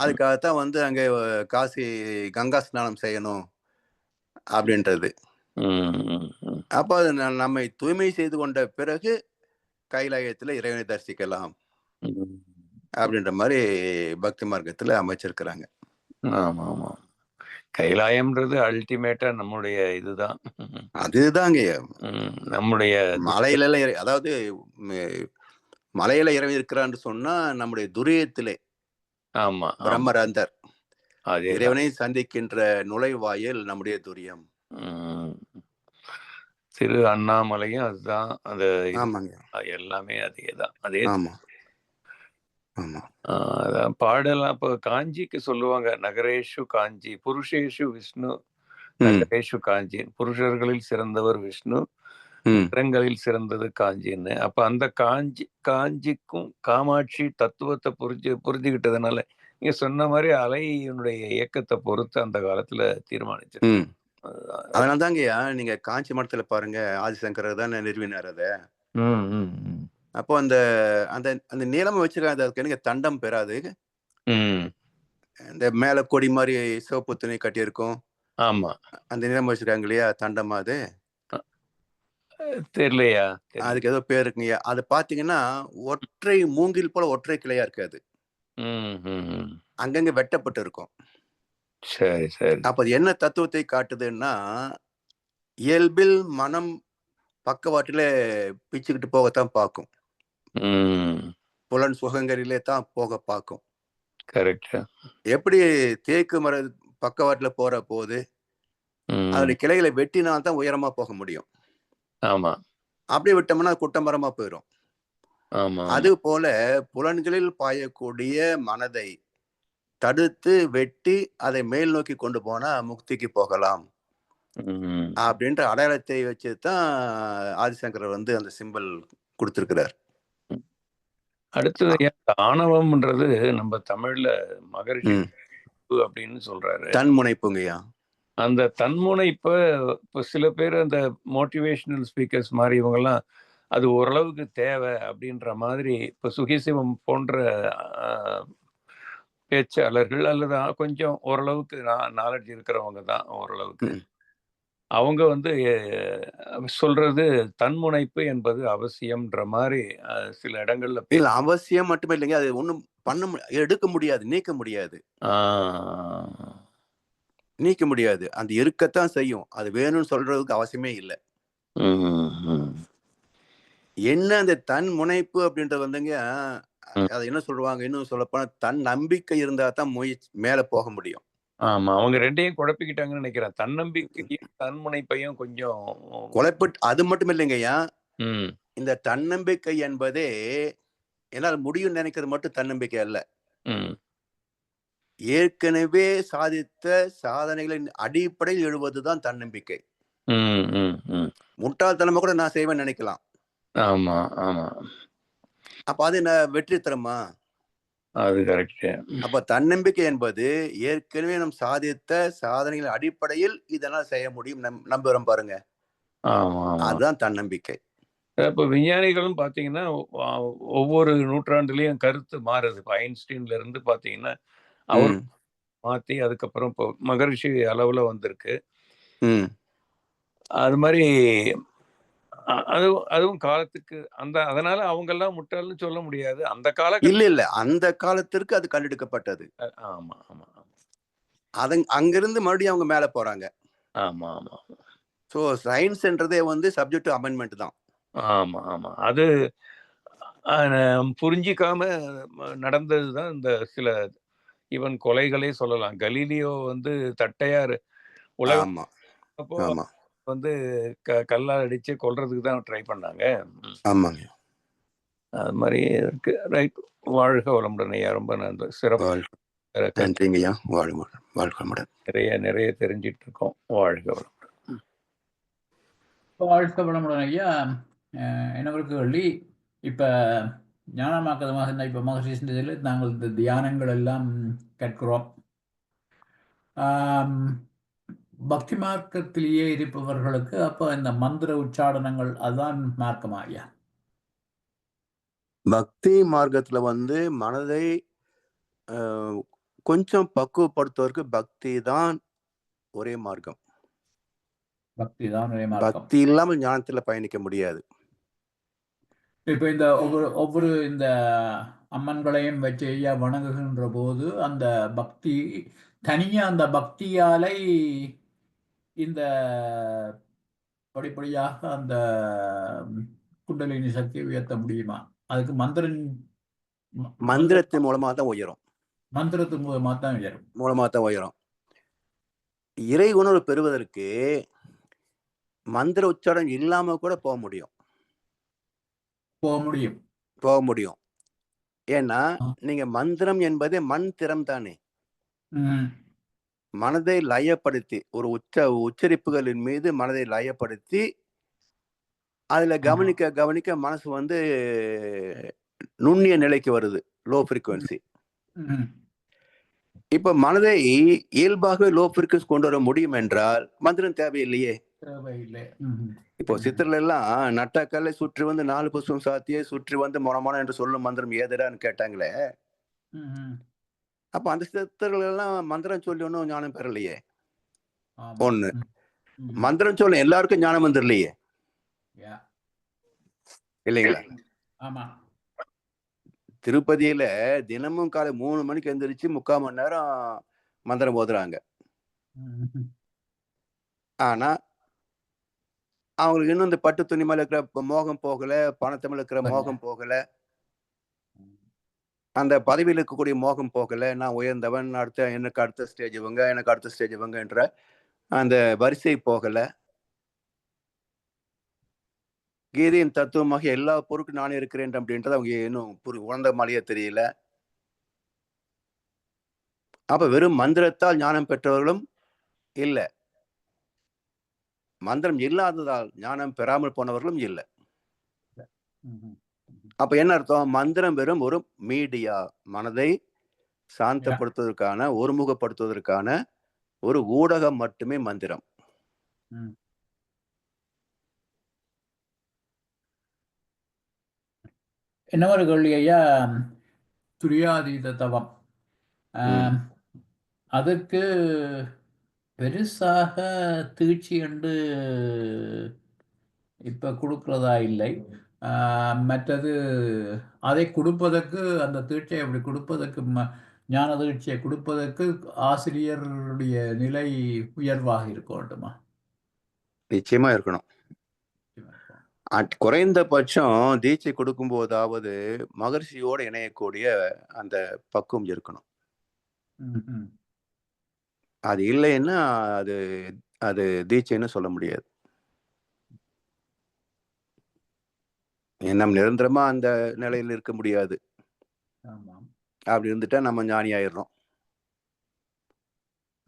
அதுக்காகத்தான் வந்து அங்கே காசி கங்கா ஸ்நானம் செய்யணும் அப்படின்றது. அப்போ அது நம்மை தூய்மை செய்து கொண்ட பிறகு கைலாயத்துல இறைவனை தரிசிக்கலாம் அப்படின்ற மாதிரி பக்தி மார்க்கத்துல அமைச்சிருக்கிறாங்க. ஆமா ஆமா. கைலாயம்ன்றது அல்டிமேட்டா நம்முடைய இதுதான். அதுதாங்க நம்முடைய மலையில எல்லாம், அதாவது மலையில இறைவன் இருக்கிறான்னு சொன்னா நம்முடைய துரியத்திலே. ஆமா, பிரம்மரந்தர் இறைவனை சந்திக்கின்ற நுழைவாயில் நம்முடைய துரியம். திரு அண்ணாமலையும் அதுதான். அந்த எல்லாமே அதேதான். அதே பாடலாம். இப்போ காஞ்சிக்கு சொல்லுவாங்க, நகரேஷு காஞ்சி, புருஷேஷு விஷ்ணு, நகரேஷு காஞ்சி. புருஷர்களில் சிறந்தவர் விஷ்ணு, நகரங்களில் சிறந்தது காஞ்சின்னு. அப்ப அந்த காஞ்சிக்கும் காமாட்சி தத்துவத்தை புரிஞ்சுக்கிட்டதுனால நீங்க சொன்ன மாதிரி அலையினுடைய இயக்கத்தை பொறுத்து அந்த காலத்துல தீர்மானிச்சு. அதனால்தாங்கய்யா நீங்க காஞ்சி மடத்துல பாருங்க, ஆதிசங்கரர் தானே நிறுவினார் அத. அப்போ அந்த அந்த அந்த நீளமா வச்சிருக்காங்க, அதுக்கு எனக்கு தண்டம் பெறாது. இந்த மேல கொடி மாதிரி சிவப்பு துணி கட்டியிருக்கும். ஆமா, அந்த நீளமா வச்சிருக்காங்க இல்லையா, தண்டமா? அது தெரியலையா? அதுக்கு ஏதோ பேர் இருக்குங்கய்யா. அது பாத்தீங்கன்னா ஒற்றை மூங்கில் போல ஒற்றை கிளையா இருக்காது, அங்கங்க வெட்டப்பட்டு இருக்கும். சரி சரி. அப்ப அது என்ன தத்துவத்தை காட்டுதுன்னா, இயல்பில் மனம் பக்கவாட்டிலே பிச்சுக்கிட்டு போகத்தான் பார்க்கும். புலன் சுகங்களிலே தான் போக பார்க்கும். கரெக்ட். எப்படி தேக்கு மர பக்கவாட்டுல போற போது அதோட கிளைகளை வெட்டினால்தான் உயரமா போக முடியும். ஆமா. அப்படி விட்டோம்னா குட்ட மரமா போயிடும். அது போல புலன்களில் பாயக்கூடிய மனதை தடுத்து வெட்டி அதை மேல் நோக்கி கொண்டு போனா முக்திக்கு போகலாம் அப்படின்ற அடையாளத்தை வச்சுதான் ஆதிசங்கரர் வந்து அந்த சிம்பல் கொடுத்திருக்கிறார். அடுத்தது ஆணவம்ன்றது நம்ம தமிழ்ல மகரிஷி அப்படின்னு சொல்றாரு, தன்முனைப்புங்கய்யா. அந்த தன்முனைப்ப இப்ப சில பேர் அந்த மோட்டிவேஷனல் ஸ்பீக்கர்ஸ் மாதிரி இவங்கெல்லாம் அது ஓரளவுக்கு தேவை அப்படின்ற மாதிரி இப்போ சுகிசிவம் போன்ற பேச்சாளர்கள் அல்லது கொஞ்சம் ஓரளவுக்கு நாலேஜ் இருக்கிறவங்க தான் ஓரளவுக்கு அவங்க வந்து சொல்றது தன்முனைப்பு என்பது அவசியம்ன்ற மாதிரி சில இடங்கள்ல இல்ல அவசியம் மட்டுமே இல்லைங்க, அது ஒண்ணும் எடுக்க முடியாது, நீக்க முடியாது. நீக்க முடியாது, அது இருக்கத்தான் செய்யும். அது வேணும்னு சொல்றதுக்கு அவசியமே இல்லை. என்ன அந்த தன் முனைப்பு அப்படின்றது வந்துங்க, அதை என்ன சொல்லுவாங்க, இன்னும் சொல்லப்போனா தன் நம்பிக்கை இருந்தா தான் மேல போக முடியும். ஆமா, அவங்க ரெண்டையும் குழப்பிக்கிட்டாங்கன்னு நினைக்கிறேன். தன்னம்பிக்கையும் தன்முனைப்பையும் கொஞ்சம் குழப்பிட்டு. அது மட்டும் இல்லைங்கய்யா, இந்த தன்னம்பிக்கை என்பதே என்னால் முடியும் நினைக்கிறது மட்டும் தன்னம்பிக்கை அல்ல. ஏற்கனவே சாதித்த சாதனைகளின் அடிப்படையில் எழுவதுதான் தன்னம்பிக்கை. முட்டாள்தனமா கூட நான் செய்வேன் நினைக்கலாம். ஆமா ஆமா. அப்ப அது என்ன வெற்றி தருமா? அது கரெக்ட். அப்ப தன்னம்பிக்கை என்பது ஏற்கனவே நம் சாதித்த சாதனைகளின் அடிப்படையில் இதெல்லாம் செய்ய முடியும் நம்புறோம் பாருங்க. அதுதான் தன்னம்பிக்கை. இப்போ விஞ்ஞானிகளும் பார்த்தீங்கன்னா ஒவ்வொரு நூற்றாண்டுலயும் கருத்து மாறுது. இப்போ ஐன்ஸ்டீன்ல இருந்து பார்த்தீங்கன்னா அவர் மாத்தி அதுக்கப்புறம் இப்போ மகரிஷி அளவுல வந்திருக்கு. அது மாதிரி அதுவும் காலத்துக்கு அதனால அவங்க எல்லாம் முட்டாள்னு சொல்ல முடியாது. அந்த கால இல்ல அந்த காலத்திற்கு அது கண்டெடுக்கப்பட்டது. ஆமா ஆமா. அங்கிருந்து மறுபடியும் அவங்க மேல போறாங்க. ஆமா ஆமா. ஸோ சயின்ஸ்ன்றதே வந்து சப்ஜெக்ட் டு அமெண்ட்மெண்ட் தான். ஆமா ஆமா. அது புரிஞ்சிக்காம நடந்ததுதான் இந்த சில ஈவன் கொலைகளே சொல்லலாம். கலீலியோ வந்து தட்டையார் உலகம் வந்து கல்லால் அடிச்சு கொல்றதுக்கு தான் ட்ரை பண்ணாங்க. ஆமாங்க. அது மாதிரி இருக்கு. ரைட். வாழ்க வளமுடன் ஐயா. ரொம்ப நன்றி. சிறப்பு. நன்றிங்கய்யா. வாழ்க நிறைய தெரிஞ்சிட்டு இருக்கோம். வாழ்க வளமுடன். வாழ்க வளமுடன் ஐயா. என்னவருக்கு வள்ளி இப்ப ஞானமாக்கதமாக இப்ப மகர்ஷி சிந்தனையில் நாங்கள் இந்த தியானங்கள் எல்லாம் கற்கிறோம். பக்தி மார்க்கத்திலேயே இருப்பவர்களுக்கு அப்ப இந்த மந்திர உச்சாடனங்கள் அதுதான் மார்க்கமா ஐயா? பக்தி மார்க்கத்துல வந்து மனதை கொஞ்சம் பக்குவப்படுத்துவதற்கு பக்தி தான் ஒரே மார்க்கம். பக்தி இல்லாம ஞானத்துல பயணிக்க முடியாது. இப்ப இந்த ஒவ்வொரு இந்த அம்மன்களையும் வச்சு ஐயா வணங்குகின்ற போது அந்த பக்தி தனியா அந்த பக்தியாலை இந்த படிப்படியாக அந்த குண்டலினி சக்தியை உயர்த்த முடியுமா? அதுக்கு மந்திரத்தின் மூலமா தான் உயரும். மந்திரத்தின் மூலமா தான் உயரும். இறை உணர்வு பெறுவதற்கு மந்திர உச்சாரணம் இல்லாம கூட போக முடியும். ஏன்னா நீங்க மந்திரம் என்பதே மண் திறம் தானே. மனதை லயப்படுத்தி ஒரு உச்சரிப்புகளின் மீது மனதை லயப்படுத்தி அதுல கவனிக்க மனசு வந்து நுண்ணிய நிலைக்கு வருது, லோ ஃப்ரீக்வன்சி. இப்ப மனதை இயல்பாகவே லோ ஃப்ரீக்வன்சி கொண்டு வர முடியும் என்றால் மந்திரம் தேவையில்லையே. இப்போ சித்தர்கள் எல்லாம் நட்டாக்கல்லை சுற்றி வந்து 4 புஷ்பம் சாத்தியே சுற்றி வந்து மொனமான என்று சொல்லும் மந்திரம் ஏதடான்னு கேட்டாங்களே. அப்ப அந்த சித்தர்கள் எல்லாம் மந்திரம் சொல்லி ஒன்னும் ஞானம் பெறலையே. ஒண்ணு. மந்திரம் சொல்ல எல்லாருக்கும் ஞானம் வந்துடலையே இல்லைங்களா? திருப்பதியில தினமும் காலை 3 மணிக்கு எந்திரிச்சு 3/4 மணி நேரம் மந்திரம் ஓதுறாங்க. ஆனா அவங்களுக்கு இன்னும் இந்த பட்டு துணி மேல இருக்கிற மோகம் போகல, பணத்து மேல இருக்கிற மோகம் போகல, அந்த பதவியில் இருக்கக்கூடிய மோகம் போகல. நான் உயர்ந்தவன், எனக்கு அடுத்த ஸ்டேஜ் இவங்க என்ற அந்த வரிசை போகல. கீதையின் தத்துவமாக எல்லா பொருட்கும் நானே இருக்கிறேன் அப்படின்றது அவங்க இன்னும் உணர்ந்த மாதிரியே தெரியல. அப்ப வெறும் மந்திரத்தால் ஞானம் பெற்றவர்களும் இல்லை, மந்திரம் இல்லாததால் ஞானம் பெறாமல் போனவர்களும் இல்லை. அப்ப என்ன அர்த்தம்? மந்திரம் வெறும் ஒரு மீடியா, மனதை சாந்தப்படுத்துவதற்கான, ஒருமுகப்படுத்துவதற்கான ஒரு ஊடகம் மட்டுமே மந்திரம். இன்னொரு கேள்வி ஐயா, துரியாதீத தவம். அதுக்கு பெருசாக தீட்சி என்று இப்ப கொடுக்கிறதா இல்லை. மற்றது அதை கொடுப்பதற்கு, அந்த தீட்சை அப்படி கொடுப்பதற்கு, ஞான தீட்சையை கொடுப்பதற்கு ஆசிரியருடைய நிலை உயர்வாக இருக்க வேண்டுமா? நிச்சயமா இருக்கணும். குறைந்தபட்சம் தீட்சை கொடுக்கும் போதாவது மகர்ஷியோடு இணையக்கூடிய அந்த பக்குவம் இருக்கணும். அது இல்லைன்னா அது அது தீட்சைன்னு சொல்ல முடியாது. நம்ம நிரந்தரமா அந்த நிலையில் இருக்க முடியாது. அப்படி இருந்துட்டா நம்ம ஞானி ஆயிடுறோம்.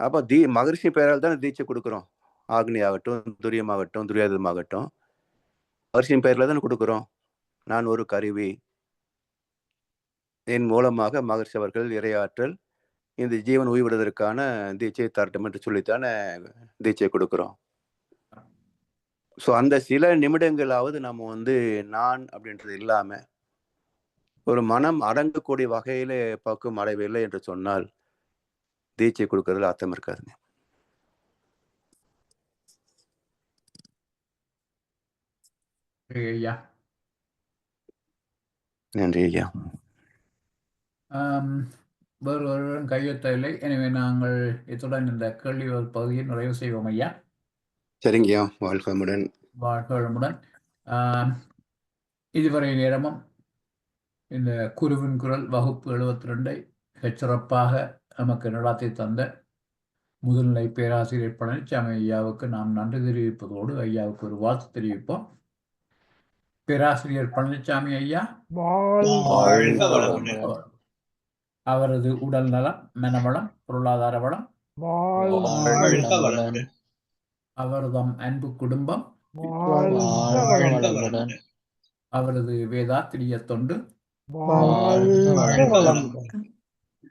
அப்ப மகர்ஷி பெயரால் தான் தீட்சை கொடுக்குறோம். ஆக்னி ஆகட்டும், துரியமாகட்டும், துரியாதமாகட்டும், மகர்ஷியின் பெயர்ல தானே கொடுக்குறோம். நான் ஒரு கருவி, என் மூலமாக மகர்ஷி அவர்கள் இறையாற்றல் இந்த ஜீவன் உய்விடுவதற்கான தீட்சை தரட்டும் என்று சொல்லித்தானே தீட்சை கொடுக்குறோம். ஸோ அந்த சில நிமிடங்களாவது நம்ம நான் அப்படின்றது இல்லாம ஒரு மனம் அடங்கக்கூடிய வகையில பக்குவம் அடையவில்லை என்று சொன்னால் தீட்சை கொடுக்கறதுல அர்த்தம் இருக்காதுங்க. நன்றி ஐயா. வேறு ஒருவரும் கையெழுத்தவில்லை. எனவே நாங்கள் இத்துடன் இந்த கேள்வி பகுதியை நிறைவு செய்வோம் ஐயா. சரிங்கய்யா, வாழ்க்கமுடன். வாழ்க்கமுடன். இதுவரை நேரமும் இந்த குருவின் குரல் வகுப்பு 72 சிறப்பாக நமக்கு நடாத்தி தந்த முதுநிலை பேராசிரியர் பழனிசாமி ஐயாவுக்கு நாம் நன்றி தெரிவிப்பதோடு ஐயாவுக்கு ஒரு வாழ்த்து தெரிவிப்போம். பேராசிரியர் பழனிசாமி ஐயா அவரது உடல் நலம், மனவளம், பொருளாதார வளம், அவரதும் அன்பு குடும்பம், அவரது வேதாத்திரிய தொண்டு